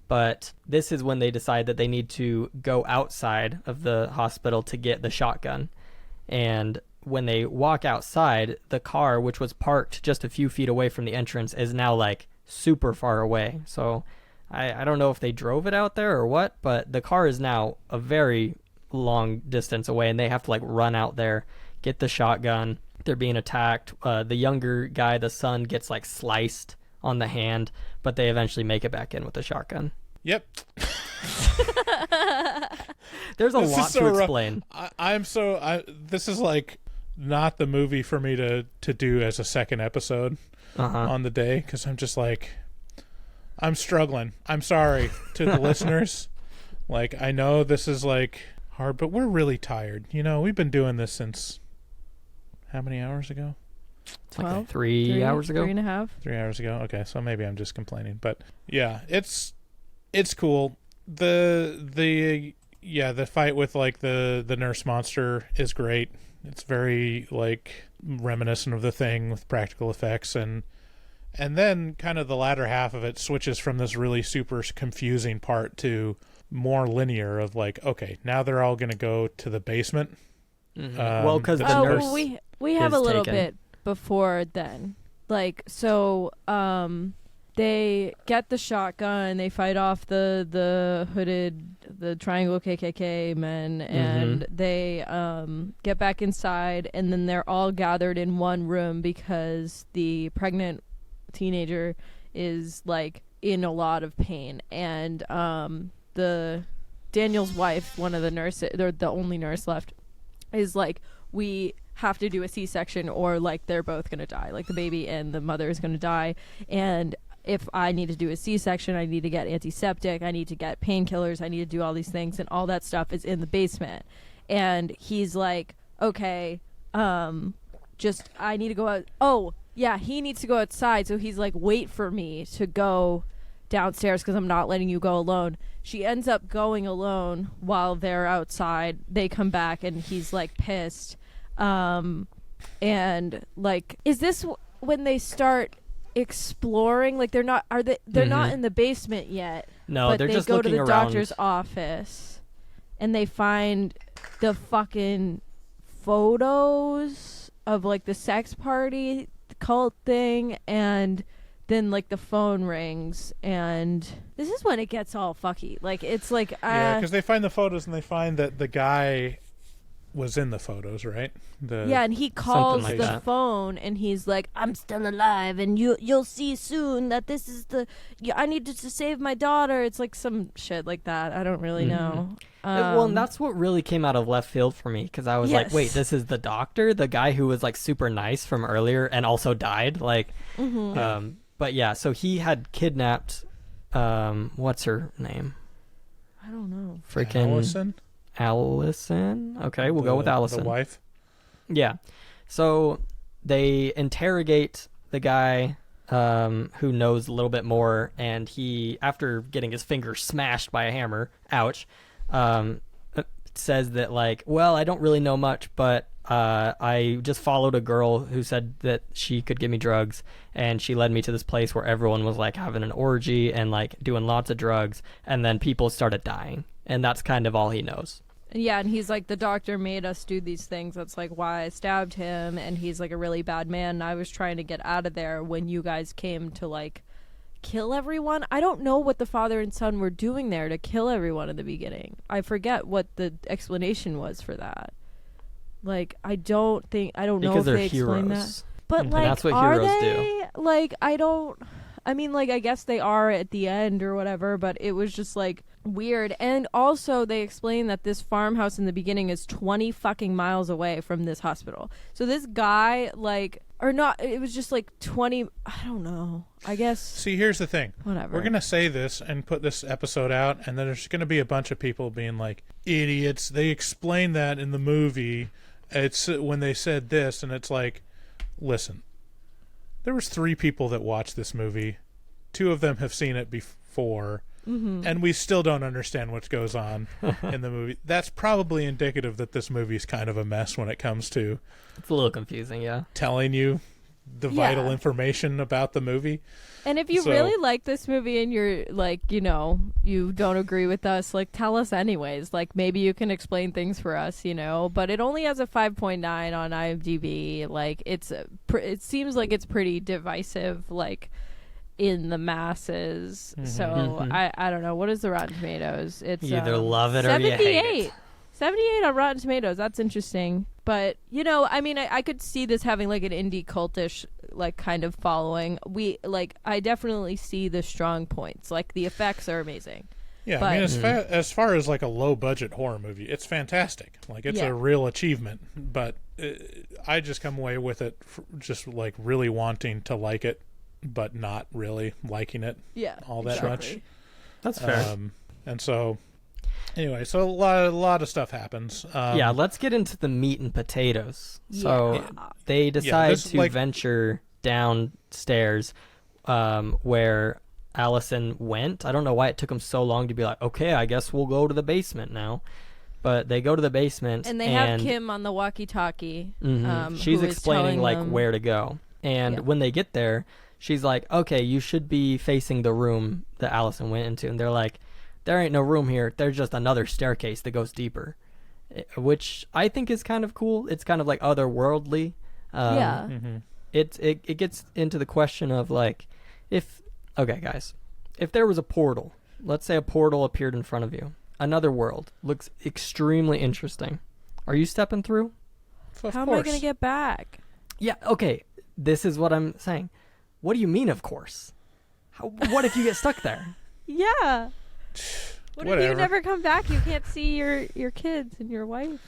But this is when they decide that they need to go outside of the hospital to get the shotgun. And when they walk outside, the car, which was parked just a few feet away from the entrance, is now like super far away. So I don't know if they drove it out there or what, but the car is now a very long distance away, and they have to like run out there, get the shotgun. They're being attacked. The younger guy, the son, gets like sliced on the hand, but they eventually make it back in with the shotgun.
Yep.
There's a
This is
lot
so
to
rough.
explain.
This is like not the movie for me to do as a second episode on the day, because I'm just like, I'm struggling. I'm sorry to the listeners. Like, I know this is like hard, but we're really tired. You know, we've been doing this since how many hours ago?
It's like
12?
3 hours ago.
3.5.
3 hours ago. Okay, so maybe I'm just complaining, but yeah, it's cool. The fight with like the nurse monster is great. It's very like reminiscent of The Thing with practical effects, and then kind of the latter half of it switches from this really super confusing part to more linear of like, okay, now they're all going to go to the basement.
Well, because the
Oh,
nurse.
well, we have a
is
little
taken.
bit before then. Like, so they get the shotgun, they fight off the Triangle KKK men, and they get back inside, and then they're all gathered in one room because the pregnant teenager is like in a lot of pain, and the Daniel's wife, one of the nurses, they're the only nurse left, is like, we have to do a C-section or like they're both gonna die, like the baby and the mother is gonna die, and if I need to do a C-section, I need to get antiseptic, I need to get painkillers, I need to do all these things, and all that stuff is in the basement. And he's like, okay, just I need to go out. Oh yeah, he needs to go outside, so he's like, wait for me to go downstairs because I'm not letting you go alone. She ends up going alone while they're outside. They come back and he's like pissed. And like, is this when they start exploring? Like, they're not not in the basement yet.
No,
but
they're
they
just
go
looking
to the
around.
doctor's office and they find the fucking photos of like the sex party cult thing, and then like the phone rings, and this is when it gets all fucky. Like, it's like
yeah, because they find the photos and they find that the guy was in the photos, right?
yeah, and he calls
like
the
that.
phone and he's like, I'm still alive, and you'll see soon that this is I needed to save my daughter. It's like some shit like that. I don't really know.
Well, and that's what really came out of left field for me, because I was like,
Yes.
wait, this is the doctor, the guy who was like super nice from earlier and also died. Like, but yeah, so he had kidnapped, what's her name?
I don't know.
Freaking Allison? Okay, we'll go with Allison.
The wife.
Yeah. So they interrogate the guy who knows a little bit more, and he, after getting his finger smashed by a hammer, ouch, says that like, well, I don't really know much, but I just followed a girl who said that she could give me drugs, and she led me to this place where everyone was like having an orgy and like doing lots of drugs, and then people started dying, and that's kind of all he knows.
Yeah, and he's like, the doctor made us do these things. That's like why I stabbed him, and he's like a really bad man. And I was trying to get out of there when you guys came to like kill everyone. I don't know what the father and son were doing there to kill everyone in the beginning. I forget what the explanation was for that. Like, I don't know
Because
if
they're
they explain that.
heroes.
But
Mhm.
like,
that's what
are
heroes do.
they? Like, I mean, like, I guess they are at the end or whatever, but it was just like weird. And also, they explain that this farmhouse in the beginning is 20 fucking miles away from this hospital. So this guy, like, or not, it was just like 20, I don't know. I guess,
See, here's the thing.
whatever.
We're going to say this and put this episode out, and then there's going to be a bunch of people being like, idiots. They explained that in the movie. It's when they said this, and it's like, listen, there was 3 people that watched this movie. 2 of them have seen it before, and we still don't understand what goes on in the movie. That's probably indicative that this movie is kind of a mess when it comes to
It's a little confusing, yeah.
telling you the
Yeah.
vital information about the movie.
And if you
So-
really like this movie and you're like, you know, you don't agree with us, like, tell us anyways. Like, maybe you can explain things for us, you know. But it only has a 5.9 on IMDb. Like, it seems like it's pretty divisive, like, in the masses. So
Mhm.
I don't know. What is the Rotten Tomatoes? It's
You either love it or you hate
78.
it.
78 on Rotten Tomatoes. That's interesting. But, you know, I mean, I could see this having like an indie cultish like kind of following. I definitely see the strong points. Like, the effects are amazing.
Yeah,
But-
I mean, as far as like a low budget horror movie, it's fantastic. Like, it's
Yeah.
a real achievement. But I just come away with it just like really wanting to like it, but not really liking it
Yeah.
all that
exactly.
That's fair.
much. And so, anyway, so a lot of stuff happens.
Yeah, let's get into the meat and potatoes. So
Yeah.
they decide
this,
to
like-
venture downstairs where Allison went. I don't know why it took them so long to be like, okay, I guess we'll go to the basement now. But they go to the basement,
And they have Kim on the walkie-talkie.
Mhm. She's
who is
explaining
telling
like
them-
where to go. And
Yeah.
when they get there, she's like, okay, you should be facing the room that Allison went into. And they're like, there ain't no room here. There's just another staircase that goes deeper. Which I think is kind of cool. It's kind of like otherworldly.
Yeah.
It gets into the question of like, okay guys, if there was a portal, let's say a portal appeared in front of you, another world, looks extremely interesting. Are you stepping through?
Of
How am I
course.
going to get back?
Yeah, okay. This is what I'm saying. What do you mean, of course? What if you get stuck there?
Yeah. What if you
Whatever.
never come back? You can't see your kids and your wife.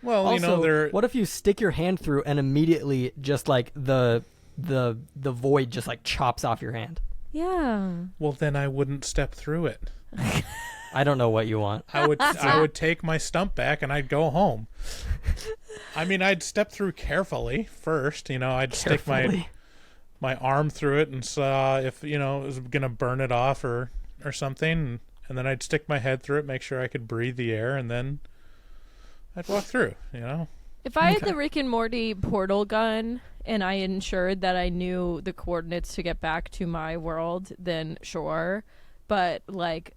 Well,
Also,
you know, they're
what if you stick your hand through and immediately just like the void just like chops off your hand?
Yeah.
well, then I wouldn't step through it.
I don't know what you want.
I would take my stump back and I'd go home. I mean, I'd step through carefully first. You know, I'd stick
Carefully.
my arm through it and saw if, you know, it was gonna burn it off or something, and then I'd stick my head through it, make sure I could breathe the air, and then I'd walk through. You know,
If I had
Okay.
the Rick and Morty portal gun and I ensured that I knew the coordinates to get back to my world, then sure. But, like,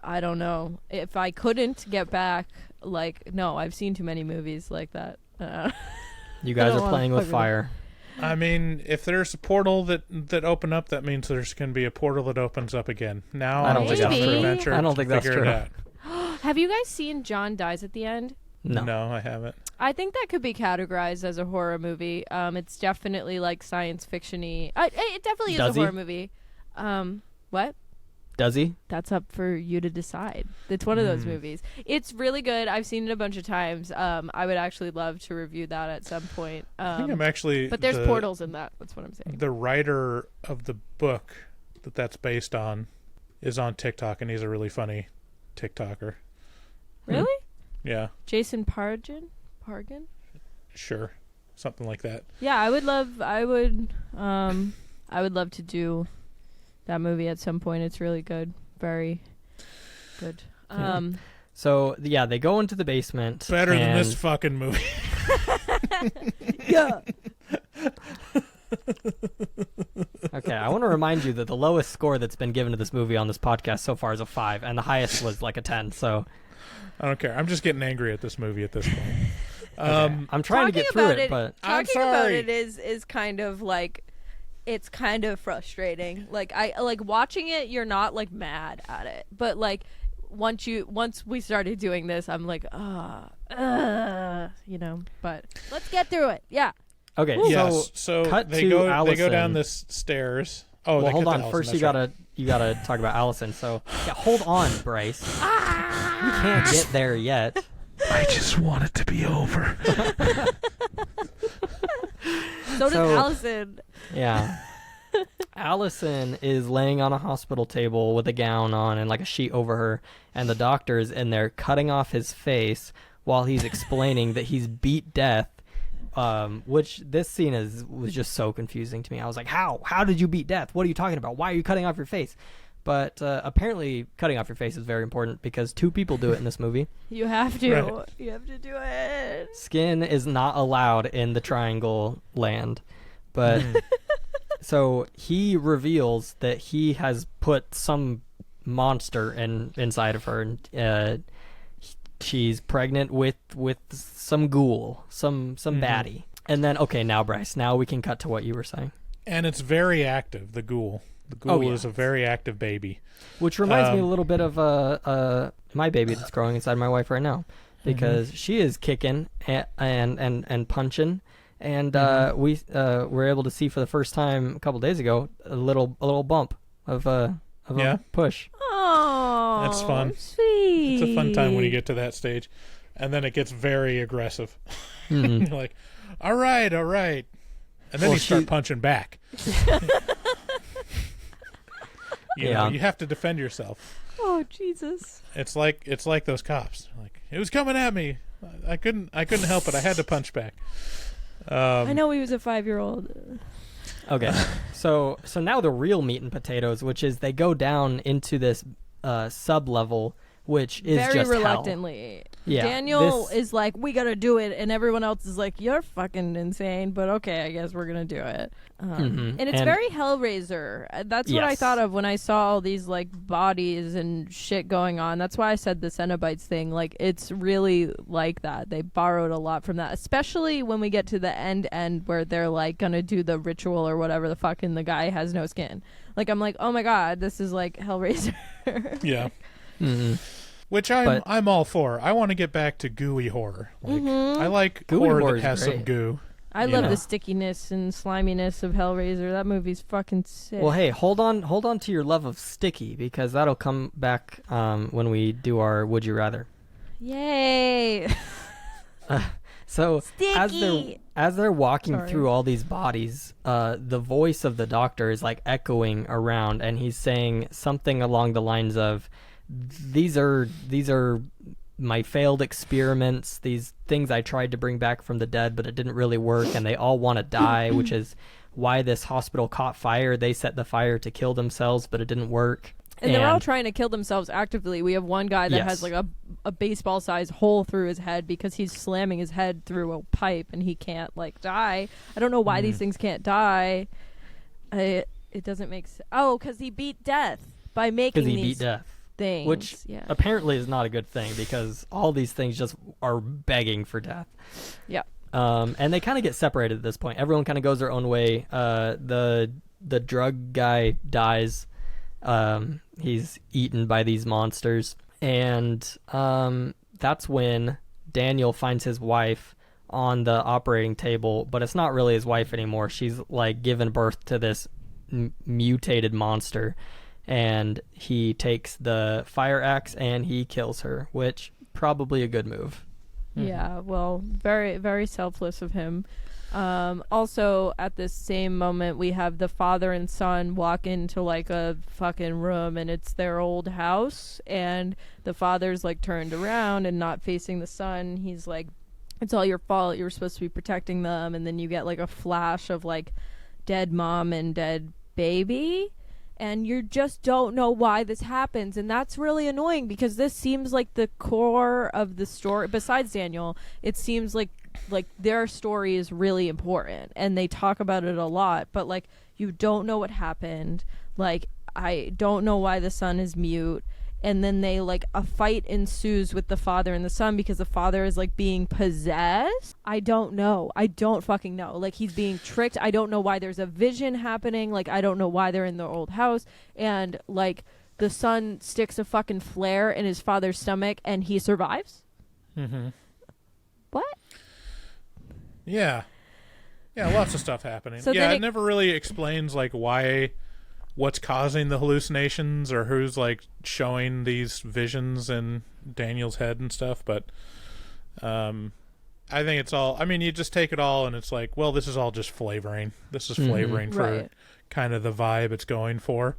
I don't know. If I couldn't get back, like, no, I've seen too many movies like that.
You guys
don't
are
wanna
playing with
fuck with it.
fire.
I mean, if there's a portal that open up, that means there's gonna be a portal that opens up again. Now
I don't
I'm
think
just
that's
on an
true.
adventure
I don't
to
think that's
figure it
true.
out.
Have you guys seen John Dies at the End?
No.
No, I haven't.
I think that could be categorized as a horror movie. It's definitely like science fiction-y. It definitely
Does
is
he?
a horror movie. What?
Does he?
That's up for you to decide. It's one of those movies. It's really good. I've seen it a bunch of times. I would actually love to review that at some point.
I think I'm actually.
But there's portals in that. That's what I'm saying.
The writer of the book that's based on is on TikTok, and he's a really funny TikToker.
Really?
Yeah,
Jason Pargin?
sure, something like that.
Yeah, I would love to do that movie at some point. It's really good. Very good.
Yeah. So yeah, they go into the basement.
Better than this
and-
fucking movie.
Yeah.
Okay, I want to remind you that the lowest score that's been given to this movie on this podcast so far is a 5, and the highest was like a 10. So
I don't care. I'm just getting angry at this movie at this point.
I'm trying to get through it, but
I'm
talking about
sorry.
it is kind of like, it's kind of frustrating. Like I like watching it. You're not like mad at it, but like once we started doing this, I'm like, you know. But let's get through it. Yeah.
okay.
Yes. So
cut
they
to
go
Allison.
down this stairs. Oh,
Well,
they
hold
cut to
on.
Allison,
First,
that's
you gotta talk about Allison. So, yeah, hold on, Bryce. You can't get there yet.
I just want it to be over.
So does
So-
Allison.
Yeah. Allison is laying on a hospital table with a gown on and like a sheet over her, and the doctor is in there cutting off his face while he's explaining that he's beat death. Which this scene was just so confusing to me. I was like, how did you beat death? What are you talking about? Why are you cutting off your face? But apparently cutting off your face is very important because 2 people do it in this movie.
You have to.
Right.
You have to do it.
Skin is not allowed in the triangle land. But so he reveals that he has put some monster inside of her, and she's pregnant with some ghoul, some baddie. And then now Bryce, now we can cut to what you were saying.
And it's very active, the ghoul. The ghoul
Oh, yeah.
is a very active baby.
Which reminds me a little bit of my baby that's growing inside my wife right now, because she is kicking and punching, and we were able to see for the first time a couple days ago a little bump of a push.
Oh,
That's fun.
Sweet.
It's a fun time when you get to that stage. And then it gets very aggressive.
Mhm.
You're like, all right. And then
Well,
you start
she-
punching back. You
Yeah.
know, you have to defend yourself.
Oh Jesus.
It's like those cops. Like, it was coming at me. I couldn't help it. I had to punch back.
I know he was a 5-year-old.
Okay, so now the real meat and potatoes, which is they go down into this sub level, which is
Very
just hell.
reluctantly.
Yeah,
Daniel
this-
is like, we gotta do it, and everyone else is like, you're fucking insane, but okay, I guess we're gonna do it.
Mhm.
And it's
And-
very Hellraiser. That's what I
Yes.
thought of when I saw all these like bodies and shit going on. That's why I said the Cenobites thing. Like, it's really like that. They borrowed a lot from that, especially when we get to the end where they're like gonna do the ritual or whatever the fuck, and the guy has no skin. Like, I'm like, oh my god, this is like Hellraiser.
Yeah.
Mhm.
Which
But-
I'm all for. I want to get back to gooey horror. Like, I like
Gooey
horror
horror
that
is
has some
great.
goo.
I
You
love
know.
the stickiness and sliminess of Hellraiser. That movie's fucking sick.
Well, hey, hold on to your love of sticky, because that'll come back when we do our Would You Rather.
Yay!
So
Sticky!
as they're walking
Sorry.
through all these bodies, the voice of the doctor is like echoing around, and he's saying something along the lines of, "These are my failed experiments. These things I tried to bring back from the dead, but it didn't really work, and they all want to die, which is why this hospital caught fire. They set the fire to kill themselves, but it didn't work."
And they're all trying to kill themselves actively. We have one guy that
Yes.
has like a baseball-sized hole through his head because he's slamming his head through a pipe and he can't like die. I don't know why these things can't die. It doesn't make sense. Oh, because he beat death by making
because he
these
beat death.
things.
Which
yeah,
apparently is not a good thing, because all these things just are begging for death.
yeah.
And they kind of get separated at this point. Everyone kind of goes their own way. The drug guy dies. He's eaten by these monsters. And that's when Daniel finds his wife on the operating table, but it's not really his wife anymore. She's like given birth to this mutated monster. And he takes the fire axe and he kills her, which probably a good move.
Yeah, well, very, very selfless of him. Also, at this same moment, we have the father and son walk into like a fucking room, and it's their old house, and the father's like turned around and not facing the son. He's like, "It's all your fault. You were supposed to be protecting them." And then you get like a flash of like dead mom and dead baby. And you just don't know why this happens, and that's really annoying because this seems like the core of the story. Besides Daniel, it seems like their story is really important, and they talk about it a lot. But like, you don't know what happened. Like, I don't know why the son is mute, and then they like a fight ensues with the father and the son because the father is like being possessed. I don't know. I don't fucking know. Like he's being tricked. I don't know why there's a vision happening. Like I don't know why they're in the old house, and like the son sticks a fucking flare in his father's stomach and he survives.
Mm-hmm.
What?
Yeah. Yeah, lots of stuff happening.
So
yeah,
then
it never really explains like what's causing the hallucinations or who's like showing these visions in Daniel's head and stuff, but I think it's all, I mean, you just take it all and it's like, well, this is all just flavoring. This is flavoring for
Right.
kind of the vibe it's going for.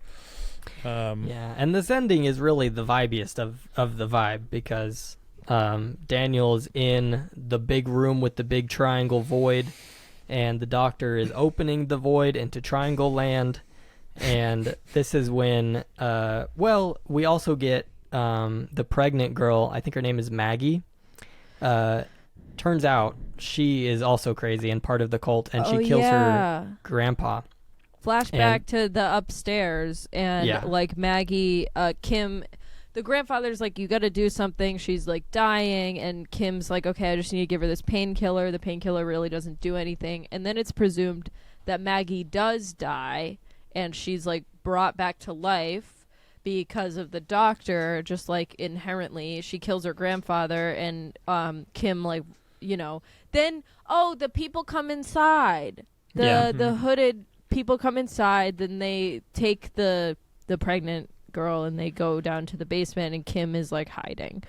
Yeah, and this ending is really the vibiest of the vibe because Daniel's in the big room with the big triangle void, and the doctor is opening the void into Triangle Land, and this is when, we also get the pregnant girl, I think her name is Maggie. Turns out she is also crazy and part of the cult, and she kills her grandpa.
Flashback to the upstairs, and
Yeah.
like Maggie, Kim, the grandfather's like, you got to do something. She's like dying, and Kim's like, okay, I just need to give her this painkiller. The painkiller really doesn't do anything, and then it's presumed that Maggie does die, and she's like brought back to life because of the doctor. Just like inherently, she kills her grandfather, and Kim like, then the people come inside. The hooded people come inside, then they take the pregnant girl and they go down to the basement, and Kim is like hiding.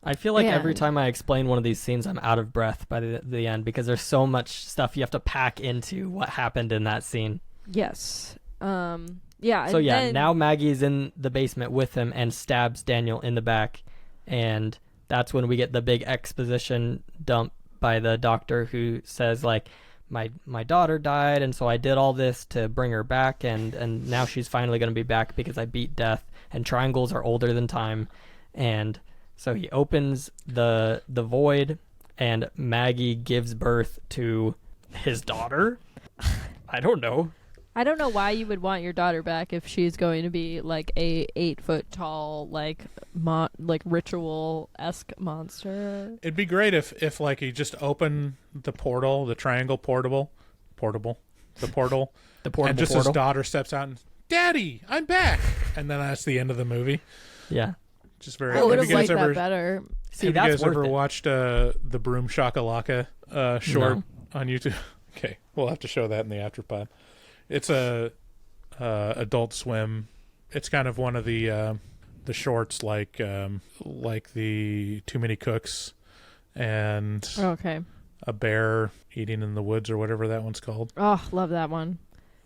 I feel like every
And-
time I explain one of these scenes, I'm out of breath by the end because there's so much stuff you have to pack into what happened in that scene.
Yes. Yeah.
So
and
yeah,
then-
now Maggie's in the basement with him and stabs Daniel in the back, and that's when we get the big exposition dump by the doctor who says like, my daughter died, and so I did all this to bring her back, and now she's finally going to be back because I beat death, and triangles are older than time. And so he opens the void, and Maggie gives birth to his daughter. I don't know.
I don't know why you would want your daughter back if she's going to be like a 8-foot tall, like ritual-esque monster.
It'd be great if like you just open the portal, the triangle portal,
The portable
and just
portal.
his daughter steps out and, Daddy, I'm back, and then that's the end of the movie.
Yeah.
Just very.
I would
have
have
you guys
liked
ever
that better.
See,
have you
that's
guys ever
worth it.
watched the Broom Shakalaka short
No.
on YouTube? Okay, we'll have to show that in the afterpod. It's a Adult Swim. It's kind of one of the shorts like the Too Many Cooks and
Okay.
A Bear Eating in the Woods or whatever that one's called.
Oh, love that one.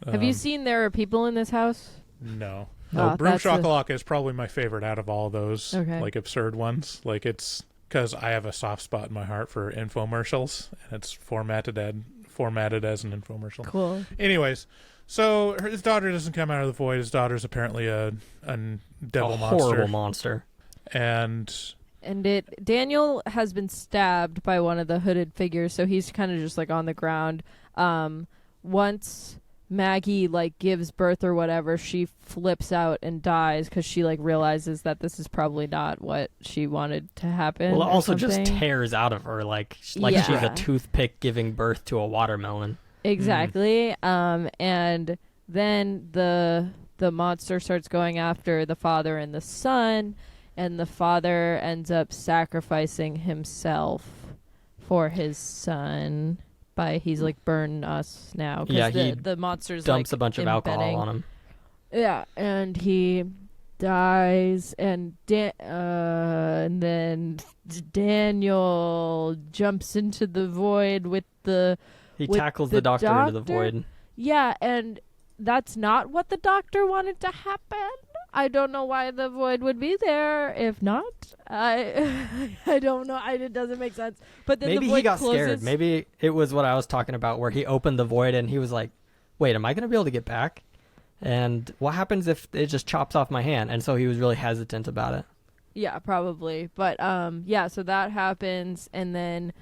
Have you seen There Are People in This House?
No.
Oh,
No, Broom
that's a-
Shakalaka is probably my favorite out of all those
Okay.
like absurd ones. Like it's because I have a soft spot in my heart for infomercials, and it's formatted as an infomercial.
Cool.
Anyways, so his daughter doesn't come out of the void. His daughter's apparently a devil
A
monster.
horrible monster.
And
And Daniel has been stabbed by one of the hooded figures, so he's kind of just like on the ground. Once Maggie like gives birth or whatever, she flips out and dies because she like realizes that this is probably not what she wanted to happen.
Well, it
or
also just
something.
tears out of her like she's a
Yeah.
toothpick giving birth to a watermelon.
Exactly. And then the monster starts going after the father and the son, and the father ends up sacrificing himself for his son by he's like burn us now. 'Cause
Yeah, he
the monster's
Dumps
like
a bunch of alcohol
embedding-
on him.
Yeah, and he dies, and and then Daniel jumps into the void with the.
He
With
tackles
the
the doctor into the
doctor?
void.
Yeah, and that's not what the doctor wanted to happen. I don't know why the void would be there if not. I don't know. It doesn't make sense. But then
Maybe
the void
he got
closes.
scared. Maybe it was what I was talking about where he opened the void and he was like, wait, am I going to be able to get back? And what happens if it just chops off my hand? And so he was really hesitant about it.
Yeah, probably. But yeah, so that happens, and then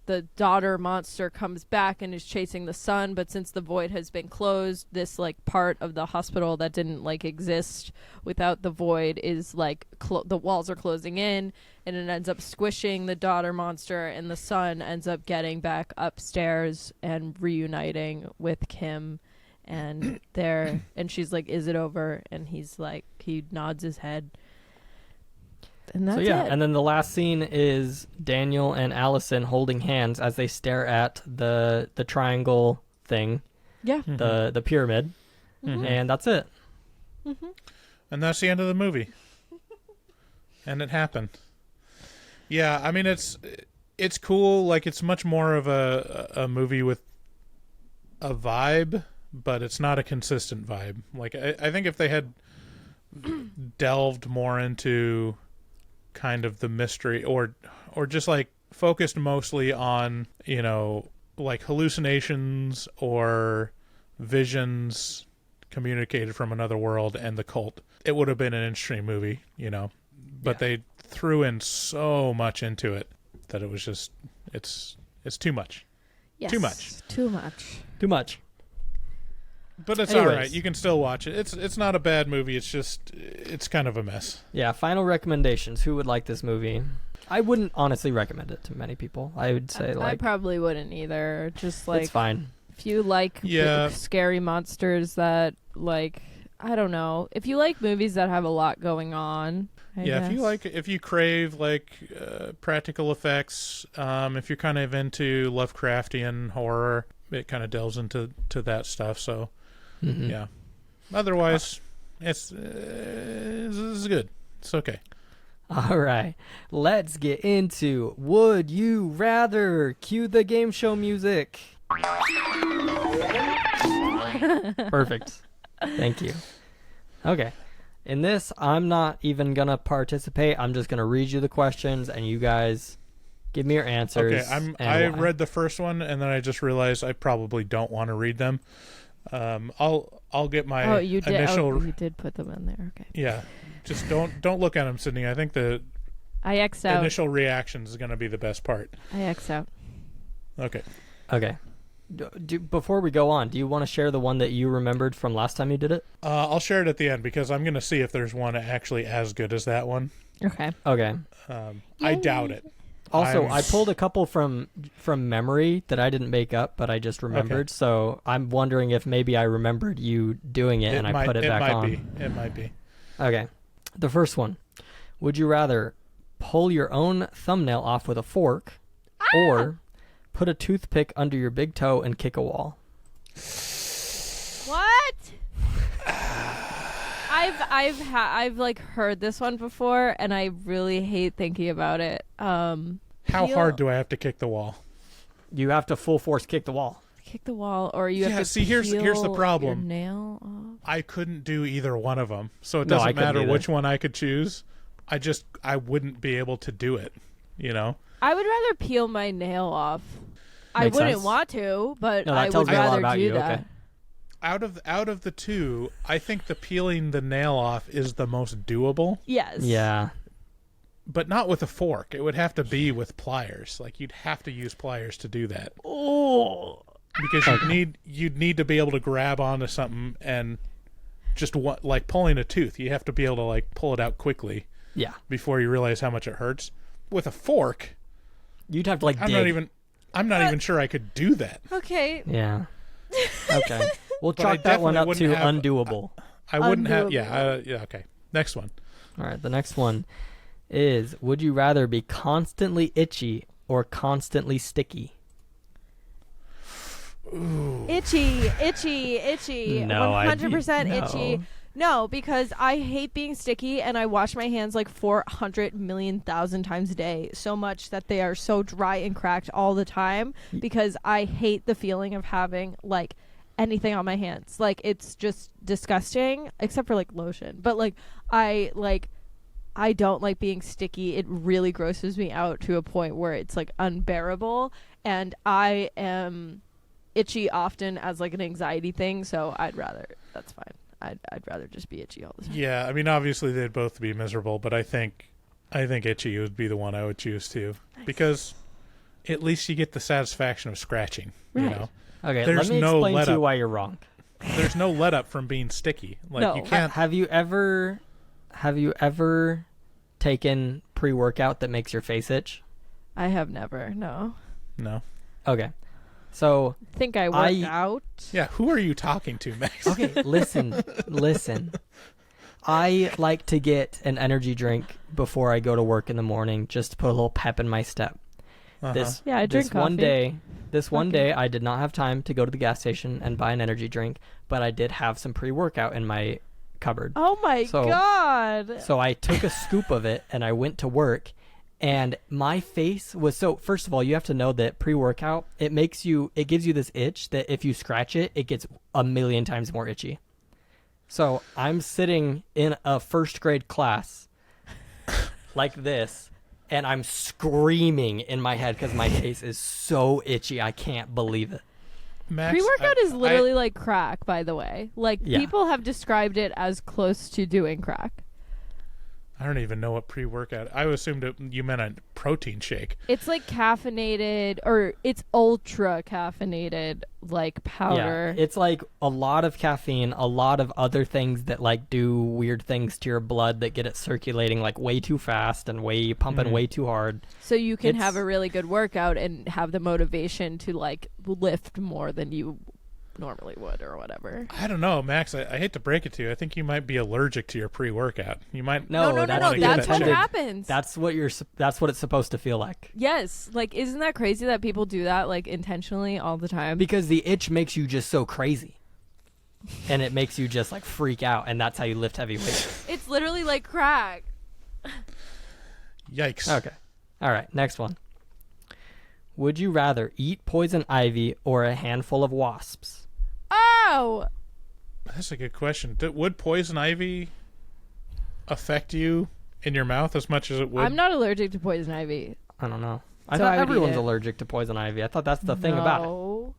the daughter monster comes back and is chasing the son, but since the void has been closed, this like part of the hospital that didn't like exist without the void is like the walls are closing in, and it ends up squishing the daughter monster, and the son ends up getting back upstairs and reuniting with Kim, and and she's like, "Is it over?" And he's like, he nods his head. And that's
So yeah,
it.
and then the last scene is Daniel and Allison holding hands as they stare at the triangle thing,
Yeah.
the pyramid, and that's it.
And that's the end of the movie. And it happened. Yeah, I mean it's cool. Like it's much more of a movie with a vibe, but it's not a consistent vibe. Like I think if they had delved more into kind of the mystery or just like focused mostly on, you know, like hallucinations or visions communicated from another world and the cult, it would have been an interesting movie, you know. But they threw in so much into it that it was just it's too much.
Yes.
Too much.
Too much.
Too much.
But it's
Anyways.
all right. You can still watch it. It's not a bad movie. It's just it's kind of a mess.
Yeah, final recommendations. Who would like this movie? I wouldn't honestly recommend it to many people. I would say
I
like
probably wouldn't either. Just like
it's fine.
if you like
Yeah.
scary monsters that like I don't know. If you like movies that have a lot going on, I
Yeah,
guess.
if you crave like practical effects, if you're kind of into Lovecraftian horror, it kind of delves into that stuff. So yeah. Otherwise, it's good. It's okay.
All right, let's get into Would You Rather. Cue the game show music. Perfect. Thank you. Okay. In this, I'm not even going to participate. I'm just going to read you the questions, and you guys give me your answers.
Okay,
and
I
why.
read the first one, and then I just realized I probably don't want to read them. I'll get my
Oh, you did.
initial.
Oh, you did put them in there. Okay.
Yeah, just don't look at them, Sydney. I think the
I X'd out.
initial reaction is going to be the best part.
I X'd out.
Okay.
Okay. Before we go on, do you want to share the one that you remembered from last time you did it?
I'll share it at the end because I'm going to see if there's one actually as good as that one.
Okay.
Okay.
I doubt it.
Also,
I'm-
I pulled a couple from memory that I didn't make up, but I just remembered. So I'm wondering if maybe I remembered you doing it, and I put it back on.
It might be.
Okay. The first one. Would you rather pull your own thumbnail off with a fork or put a toothpick under your big toe and kick a wall?
What? I've like heard this one before, and I really hate thinking about it.
How hard do I have to kick the wall?
You have to full force kick the wall.
kick the wall, or you
Yeah,
have to
see, here's the
peel
problem.
Your nail off?
I couldn't do either one of them, so it
No, I
doesn't
couldn't
matter
either.
which one I could choose. I wouldn't be able to do it. You know.
I would rather peel my nail off. I
Makes
wouldn't
sense.
want to, but
No, that
I
tells
would
me a lot
rather
about
do
you.
that.
Okay.
Out of the two, I think the peeling the nail off is the most doable,
Yes.
Yeah.
but not with a fork. It would have to be with pliers. Like you'd have to use pliers to do that.
Oh.
Because you'd need to be able to grab onto something and just like pulling a tooth. You have to be able to like pull it out quickly
Yeah.
before you realize how much it hurts. With a fork,
You'd have to like
I'm
dig.
not even sure I could do that.
Okay.
Yeah. Okay. We'll
But I
chalk that one
definitely
up to
wouldn't have-
undoable.
I wouldn't have.
Undoable.
Yeah. Okay. Next one.
All right. The next one is: would you rather be constantly itchy or constantly sticky?
Itchy, itchy, itchy.
No, I'd be-
100%
no.
itchy. No, because I hate being sticky, and I wash my hands like 400,000,000 times a day, so much that they are so dry and cracked all the time, because I hate the feeling of having like anything on my hands. Like it's just disgusting, except for like lotion. But like I don't like being sticky. It really grosses me out to a point where it's like unbearable, and I am itchy often as like an anxiety thing, so that's fine. I'd rather just be itchy all the time.
Yeah. I mean, obviously they'd both be miserable, but I think itchy would be the one I would choose too, because at least you get the satisfaction of scratching. You
Right.
know,
Okay,
There's
let me
no
explain
let
to you
up.
why you're wrong.
there's no let up from being sticky. Like
No.
you can't.
Have you ever taken pre-workout that makes your face itch?
I have never. No.
No.
Okay. So,
Think I work
I-
out.
Yeah. Who are you talking to, Max?
okay, listen. I like to get an energy drink before I go to work in the morning just to put a little pep in my step.
Uh-huh.
Yeah, I drink
This one
coffee.
day I did not have time to go to the gas station and buy an energy drink, but I did have some pre-workout in my cupboard.
Oh my
So-
god.
So I took a scoop of it and I went to work, and my face was so. First of all, you have to know that pre-workout it gives you this itch that if you scratch it, it gets a million times more itchy. So I'm sitting in a first grade class like this, and I'm screaming in my head because my face is so itchy. I can't believe it.
Max,
Pre-workout is
I-
literally like crack, by the way. Like
Yeah.
people have described it as close to doing crack.
I don't even know what pre-workout. I assumed you meant a protein shake.
It's like caffeinated, or it's ultra caffeinated, like powder.
Yeah, it's like a lot of caffeine, a lot of other things that like do weird things to your blood that get it circulating like way too fast and pumping way too hard.
So you can have
It's-
a really good workout and have the motivation to like lift more than you normally would or whatever.
I don't know, Max. I hate to break it to you. I think you might be allergic to your pre-workout. You might.
No, that's
wanna get
That's
that
what
checked.
happens.
That's what that's what it's supposed to feel like.
Yes. Like, isn't that crazy that people do that like intentionally all the time?
Because the itch makes you just so crazy. And it makes you just like freak out, and that's how you lift heavy weights.
It's literally like crack.
Yikes.
Okay. All right, next one. Would you rather eat poison ivy or a handful of wasps?
Oh,
That's a good question. Would poison ivy affect you in your mouth as much as it would?
I'm not allergic to poison ivy.
I don't know. I
So
thought
I would eat
everyone's
it.
allergic to poison ivy. I thought that's the thing about it.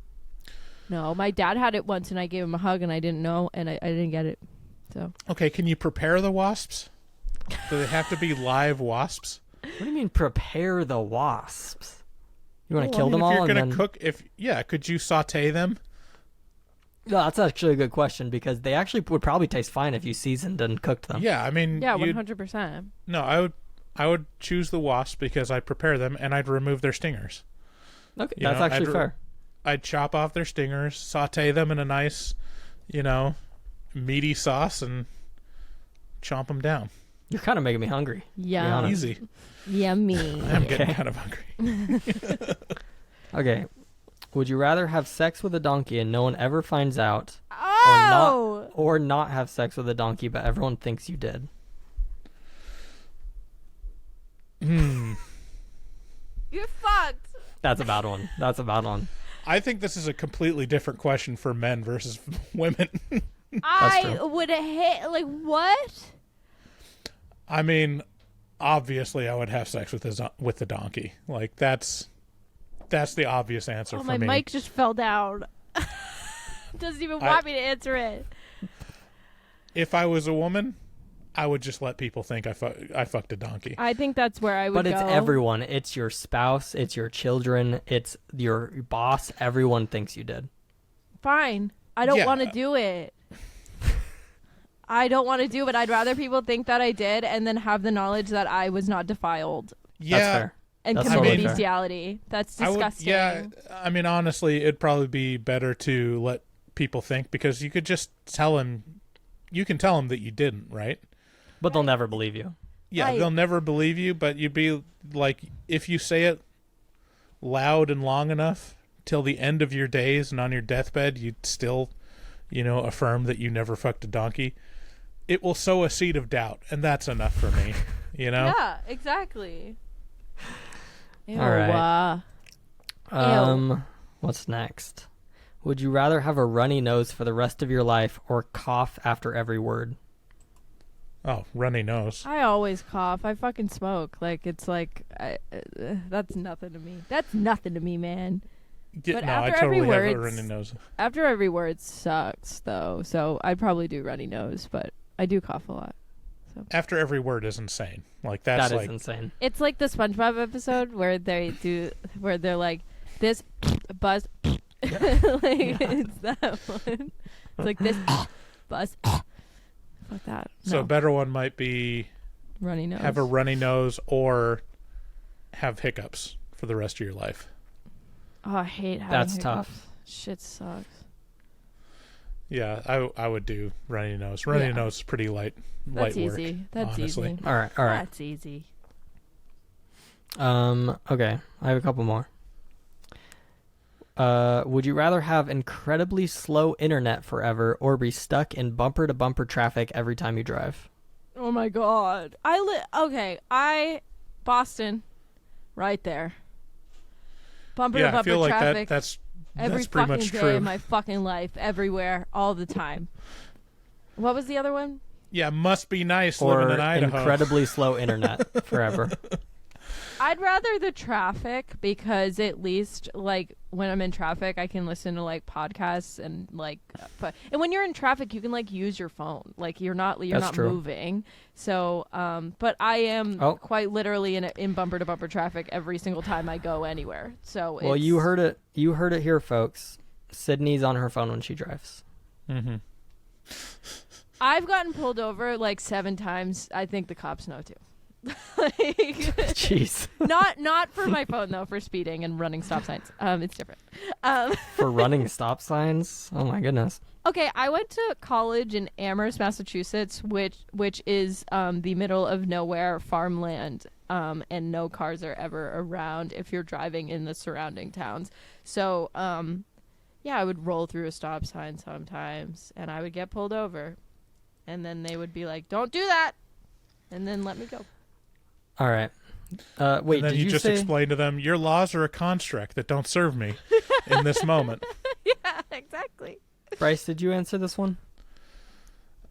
No, my dad had it once, and I gave him a hug, and I didn't know, and I didn't get it. So
Okay, can you prepare the wasps? Do they have to be live wasps?
What do you mean prepare the wasps? You want to
Well,
kill them
if
all
you're
and
gonna
then...
cook, could you saute them?
No, that's actually a good question because they actually would probably taste fine if you seasoned and cooked them.
Yeah, I mean,
yeah,
you'd-
100%.
No, I would choose the wasp because I'd prepare them and I'd remove their stingers.
Okay,
You
that's
know,
actually fair.
I'd chop off their stingers, saute them in a nice, meaty sauce, and chomp them down.
You're kind of making me hungry.
Yeah,
honest.
Easy.
yummy.
I'm getting
Okay.
kind of hungry.
Okay. Would you rather have sex with a donkey and no one ever finds out,
Oh,
or not have sex with a donkey but everyone thinks you did?
you're fucked.
That's a bad one. That's a bad one.
I think this is a completely different question for men versus women.
I
true.
would hate. Like what?
I mean, obviously, I would have sex with the donkey. Like that's the obvious answer
Oh,
for
my
me.
mic just fell down. Doesn't even want me to answer it.
If I was a woman, I would just let people think I fucked a donkey.
I think that's where I would
But it's
go.
everyone. It's your spouse. It's your children. It's your boss. Everyone thinks you did.
Fine. I don't
Yeah.
want to do it. I don't want to do it. I'd rather people think that I did and then have the knowledge that I was not defiled
Yeah,
That's fair.
and
That's
commit
totally fair.
bestiality. That's
I would.
disgusting.
Yeah, I mean, honestly, it'd probably be better to let people think because you could just tell them. You can tell them that you didn't, right?
But they'll never believe you.
Yeah,
Right.
they'll never believe you, but you'd be like, if you say it loud and long enough till the end of your days and on your deathbed, you'd still, affirm that you never fucked a donkey. It will sow a seed of doubt, and that's enough for me.
Yeah, exactly. Ew,
All right. What's next? Would you rather have a runny nose for the rest of your life or cough after every word?
Oh, runny nose.
I always cough. I fucking smoke. Like it's like that's nothing to me. That's nothing to me, man.
Yeah,
But
no, I
after every
totally have a
word,
runny nose.
After every word sucks though, so I'd probably do runny nose, but I do cough a lot. So
after every word is insane. Like
That
that's
is
like
insane.
it's like the SpongeBob episode where they're like this buzz, like it's that one. It's like this buzz. Fuck that.
so.
No.
A better one might be
Runny nose.
have a runny nose or have hiccups for the rest of your life.
Oh, I hate having
That's
hiccups.
tough.
Shit sucks.
Yeah, I would do runny nose. Runny
Yeah.
nose is pretty light
That's
work.
easy. That's
honestly.
easy.
All right.
That's easy.
Okay, I have a couple more. Would you rather have incredibly slow internet forever or be stuck in bumper to bumper traffic every time you drive?
Oh my god. Boston, right there. Bumper to
Yeah, I
bumper
feel like
traffic
that's
every
pretty
fucking
much
day
true.
of my fucking life, everywhere, all the time. What was the other one?
Yeah, must be nice living
Or
in Idaho.
incredibly slow internet forever?
I'd rather the traffic because at least like when I'm in traffic I can listen to like podcasts and like and when you're in traffic you can like use your phone. Like you're not
That's true.
moving. So but I am
Oh.
quite literally in bumper to bumper traffic every single time I go anywhere. So
Well,
it's,
you heard it. You heard it here, folks. Sydney's on her phone when she drives.
Mm-hmm.
I've gotten pulled over like 7 times. I think the cops know too. Like,
Jeez.
not for my phone though, for speeding and running stop signs. It's different.
For running stop signs? Oh my goodness.
Okay, I went to college in Amherst, Massachusetts, which is the middle of nowhere farmland, and no cars are ever around if you're driving in the surrounding towns. So, yeah, I would roll through a stop sign sometimes, and I would get pulled over, and then they would be like, "Don't do that," and then let me go.
All right. Wait,
And then
did you
just
say?
explain to them, your laws are a construct that don't serve me in this moment.
Yeah, exactly.
Bryce, did you answer this one?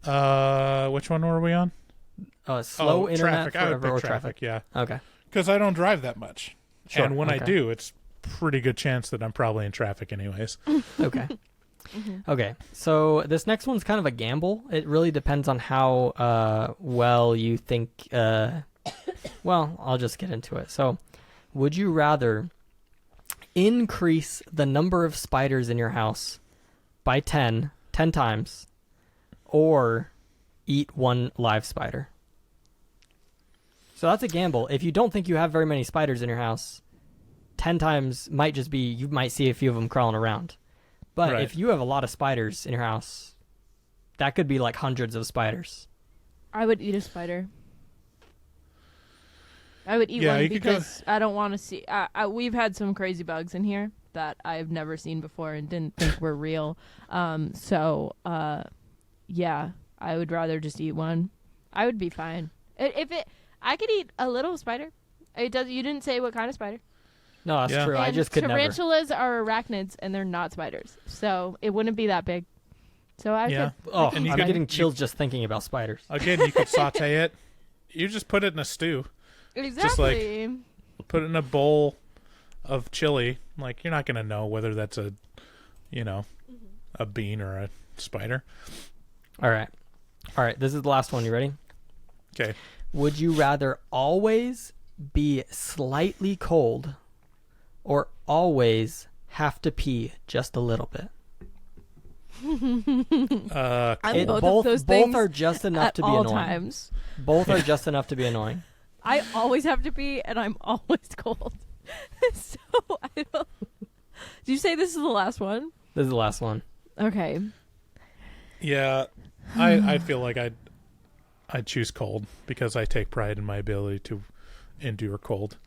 Which one were we on?
Slow internet
traffic. I would
forever or
pick
traffic?
yeah.
Okay.
Because I don't drive that much.
Sure,
And when I
okay.
do, it's pretty good chance that I'm probably in traffic anyways.
Okay. Okay. So this next one's kind of a gamble. It really depends on how well you think. Well, I'll just get into it. So, would you rather increase the number of spiders in your house by 10 times, or eat one live spider? So that's a gamble. If you don't think you have very many spiders in your house, 10 times might just be, you might see a few of them crawling around. But
Right.
if you have a lot of spiders in your house, that could be like hundreds of spiders.
I would eat a spider. I would eat
Yeah,
one
you could go-
because I don't want to see. We've had some crazy bugs in here that I've never seen before and didn't think were real. Yeah, I would rather just eat one. I would be fine. I could eat a little spider. It does. You didn't say what kind of spider.
No, that's
Yeah.
true. I
And
just could never.
tarantulas are arachnids, and they're not spiders, so it wouldn't be that big. So I
Yeah.
could.
Oh,
And you
I'm
could-
getting chills just thinking about spiders.
Again, you could saute it. You just put it in a stew.
Exactly.
Put it in a bowl of chili. Like, you're not going to know whether that's a bean or a spider.
All right. This is the last one. You ready?
Okay.
Would you rather always be slightly cold or always have to pee just a little bit?
I'm
It-
both
both
of those things
are just enough
at
to be
all
annoying.
times.
Both are just enough to be annoying.
I always have to pee, and I'm always cold. So I don't. Did you say this is the last one?
This is the last one.
Okay.
Yeah. I feel like I'd choose cold because I take pride in my ability to endure cold.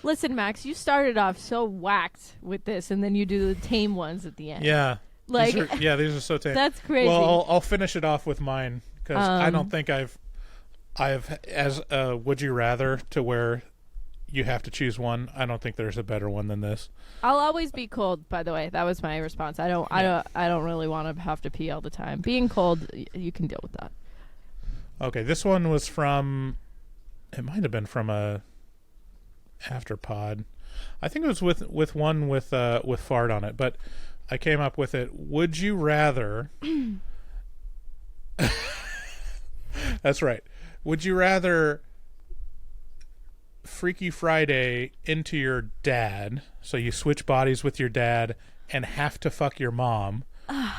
Listen, Max, you started off so whacked with this, and then you do the tame ones at the end.
Yeah.
Like,
these are so tame.
that's crazy.
Well, I'll finish it off with mine because I don't
Um,
think I've as would you rather to where you have to choose one. I don't think there's a better one than this.
I'll always be cold. By the way, that was my response. I don't really want to have to pee all the time. Being cold, you can deal with that.
Okay, this one was from. It might have been from a Afterpod. I think it was with one with fart on it, but I came up with it. Would you rather? That's right. Would you rather Freaky Friday into your dad, so you switch bodies with your dad and have to fuck your mom,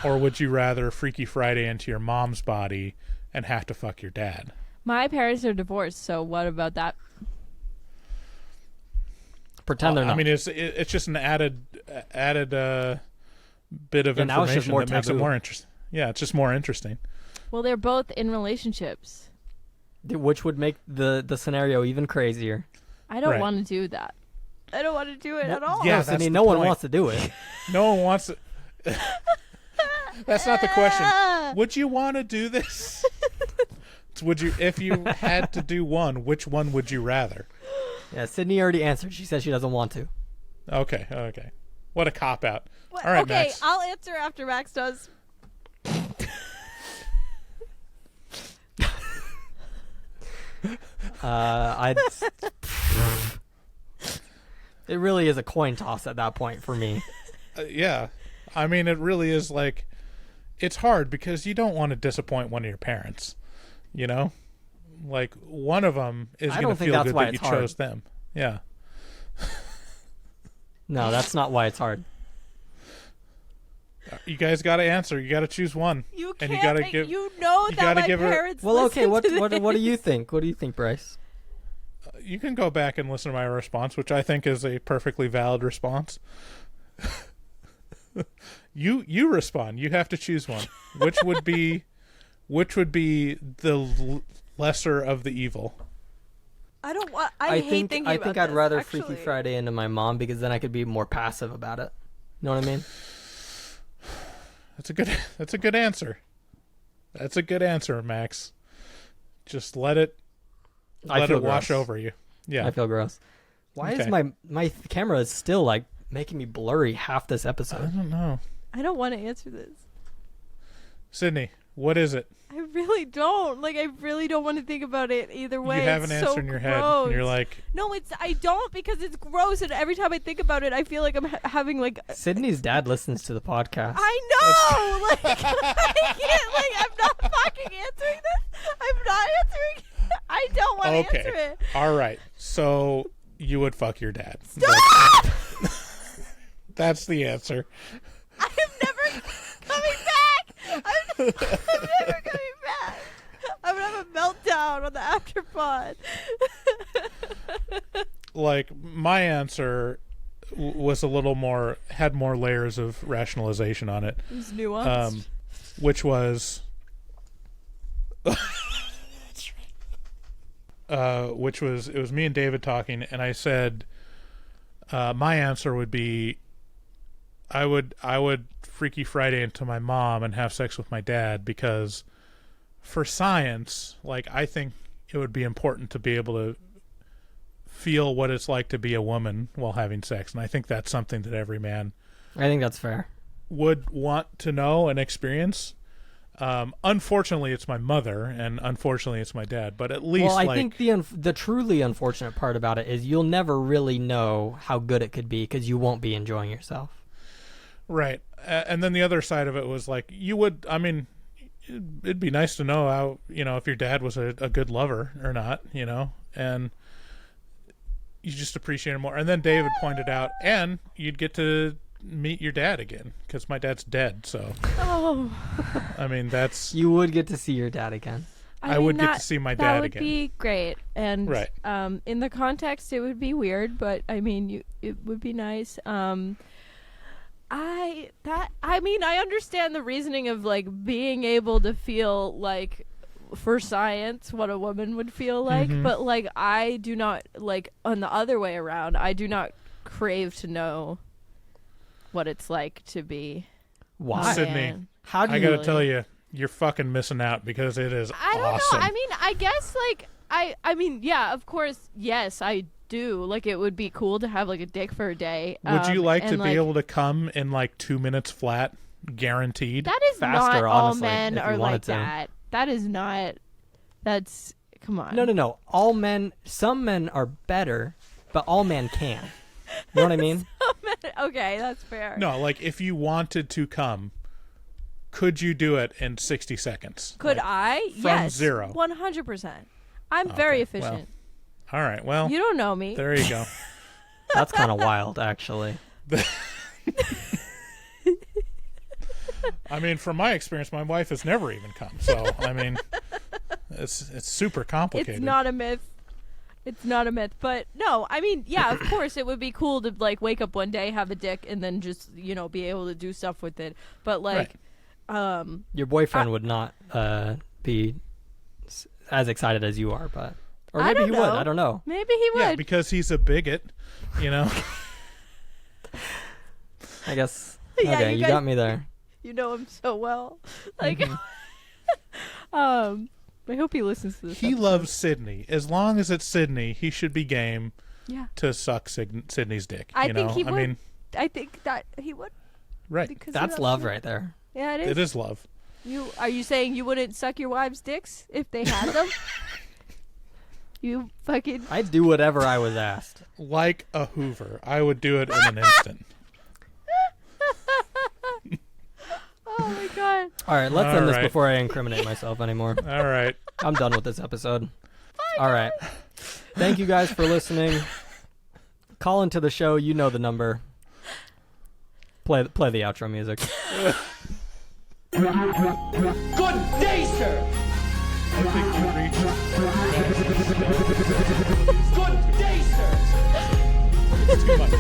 or would you rather Freaky Friday into your mom's body and have to fuck your dad?
My parents are divorced, so what about that?
Pretend they're not.
I mean, it's just an added bit of
And now it's just
information
more
that makes it
taboo.
more interesting. Yeah, it's just more interesting.
Well, they're both in relationships.
Which would make the scenario even crazier.
I don't
Right.
want to do that. I don't want to do it at all.
Yeah,
No,
that's
Sydney,
the
no one
point.
wants to do it.
No one wants to. That's not the question. Would you want to do this? Would you, if you had to do one, which one would you rather?
Yeah, Sydney already answered. She says she doesn't want to.
Okay. What a cop out. All right,
okay,
Max.
I'll answer after Max does.
I'd. It really is a coin toss at that point for me.
Yeah. I mean, it really is like, it's hard because you don't want to disappoint one of your parents, you know? Like, one of them is
I
going to
don't think
feel
that's
good
why
that you
it's hard.
chose them. Yeah.
No, that's not why it's hard.
You guys got to answer. You got to choose one.
You
And
can't.
you gotta give-
you know
you
that
gotta
my
give her-
parents.
Well, okay.
listen to
What do
this.
you think? What do you think, Bryce?
You can go back and listen to my response, which I think is a perfectly valid response. You respond. You have to choose one. Which would be the lesser of the evil?
I don't want. I hate
think
thinking
I
about
think I'd
this,
rather
actually.
Freaky Friday into my mom because then I could be more passive about it. You know what I mean?
That's a good answer. That's a good answer, Max. Just let it
I feel
wash
gross.
over you. Yeah.
I feel gross. Why is
Okay.
my camera is still like making me blurry half this
I
episode?
don't know.
I don't want to answer this.
Sydney, what is it?
I really don't. Like, I really don't want to think about it either way.
You have
It's
an answer
so
in your head,
gross.
and you're like,
No, I don't, because it's gross, and every time I think about it, I feel like I'm having like.
Sydney's dad listens to the podcast.
I know. Like, I can't. Like, I'm not fucking answering this. I'm not answering. I don't want to answer
okay,
it.
all right. So you would fuck your dad.
Stop!
That's the answer.
I'm never coming back. I'm never coming back. I'm gonna have a meltdown on the afterpod.
Like, my answer was a little more, had more layers of rationalization on it,
It's nuanced.
which was it was me and David talking, and I said my answer would be I would Freaky Friday into my mom and have sex with my dad, because for science, like, I think it would be important to be able to feel what it's like to be a woman while having sex, and I think that's something that every man
I think that's fair.
would want to know and experience. Unfortunately, it's my mother, and unfortunately, it's my dad. But at least,
Well, I
like,
think the truly unfortunate part about it is you'll never really know how good it could be because you won't be enjoying yourself.
right. And then the other side of it was like, you would. I mean, it'd be nice to know how, if your dad was a good lover or not, and you just appreciate him more. And then David pointed out, and you'd get to meet your dad again, because my dad's dead. So,
Oh,
I mean, that's
You would get to see your dad again.
I would get to see my
that
dad
would
again.
be great, and
Right.
in the context, it would be weird, but I mean, it would be nice. I understand the reasoning of like being able to feel like, for science, what a woman would feel like,
Mhm.
but like I do not, like, on the other way around, I do not crave to know what it's like to be
Why?
a
Sydney,
man.
How do
I
you?
gotta
really-
tell you, you're fucking missing out, because it is
I don't
awesome.
know. I mean, I guess like I mean, yeah, of course, yes, I do. Like, it would be cool to have like a dick for a day.
Would you like to
and,
be
like,
able to come in like 2 minutes flat, guaranteed?
That is
Faster,
not all
honestly,
men
if you
are
wanted
like
to.
that. That is not. That's come on.
No. All men. Some men are better, but all men can. You know what I mean?
Okay, that's fair.
No, like, if you wanted to come, could you do it in 60 seconds?
Could
Like,
I?
from
Yes.
zero.
100%. I'm very
Okay, well.
efficient.
All right. Well,
You don't know me.
there you go.
That's kind of wild, actually.
I mean, from my experience, my wife has never even come. So, I mean, it's super complicated.
It's not a myth. It's not a myth. But no, I mean, yeah, of course it would be cool to like wake up one day, have a dick, and then just, be able to do stuff with it. But like,
Your boyfriend would not be as excited as you are, but or
I
maybe
don't
he would.
know.
I don't know.
maybe he would.
Yeah, because he's a bigot, you know.
I guess.
Yeah,
Okay,
you
you
guys-
got me there.
You know him so well. Like,
Mm-hmm.
I hope he listens to this.
He
episode.
loves Sydney. As long as it's Sydney, he should be game
Yeah,
to suck Sydney's dick.
I
you
think
know?
he
I
would.
mean,
I think that he would.
right.
Because he
That's
loves
love
you.
right there.
Yeah, it is.
It is love.
Are you saying you wouldn't suck your wives' dicks if they had them? You fucking.
I'd do whatever I was asked.
Like a Hoover. I would do it in an instant.
Oh my god.
All right, let's
All
end this
right.
before I incriminate myself anymore.
All right.
I'm done with this episode. All right. Thank you guys for listening. Call into the show. You know the number. Play the outro music.
Good day, sir.
I think you reached
Good day, sir.
too much.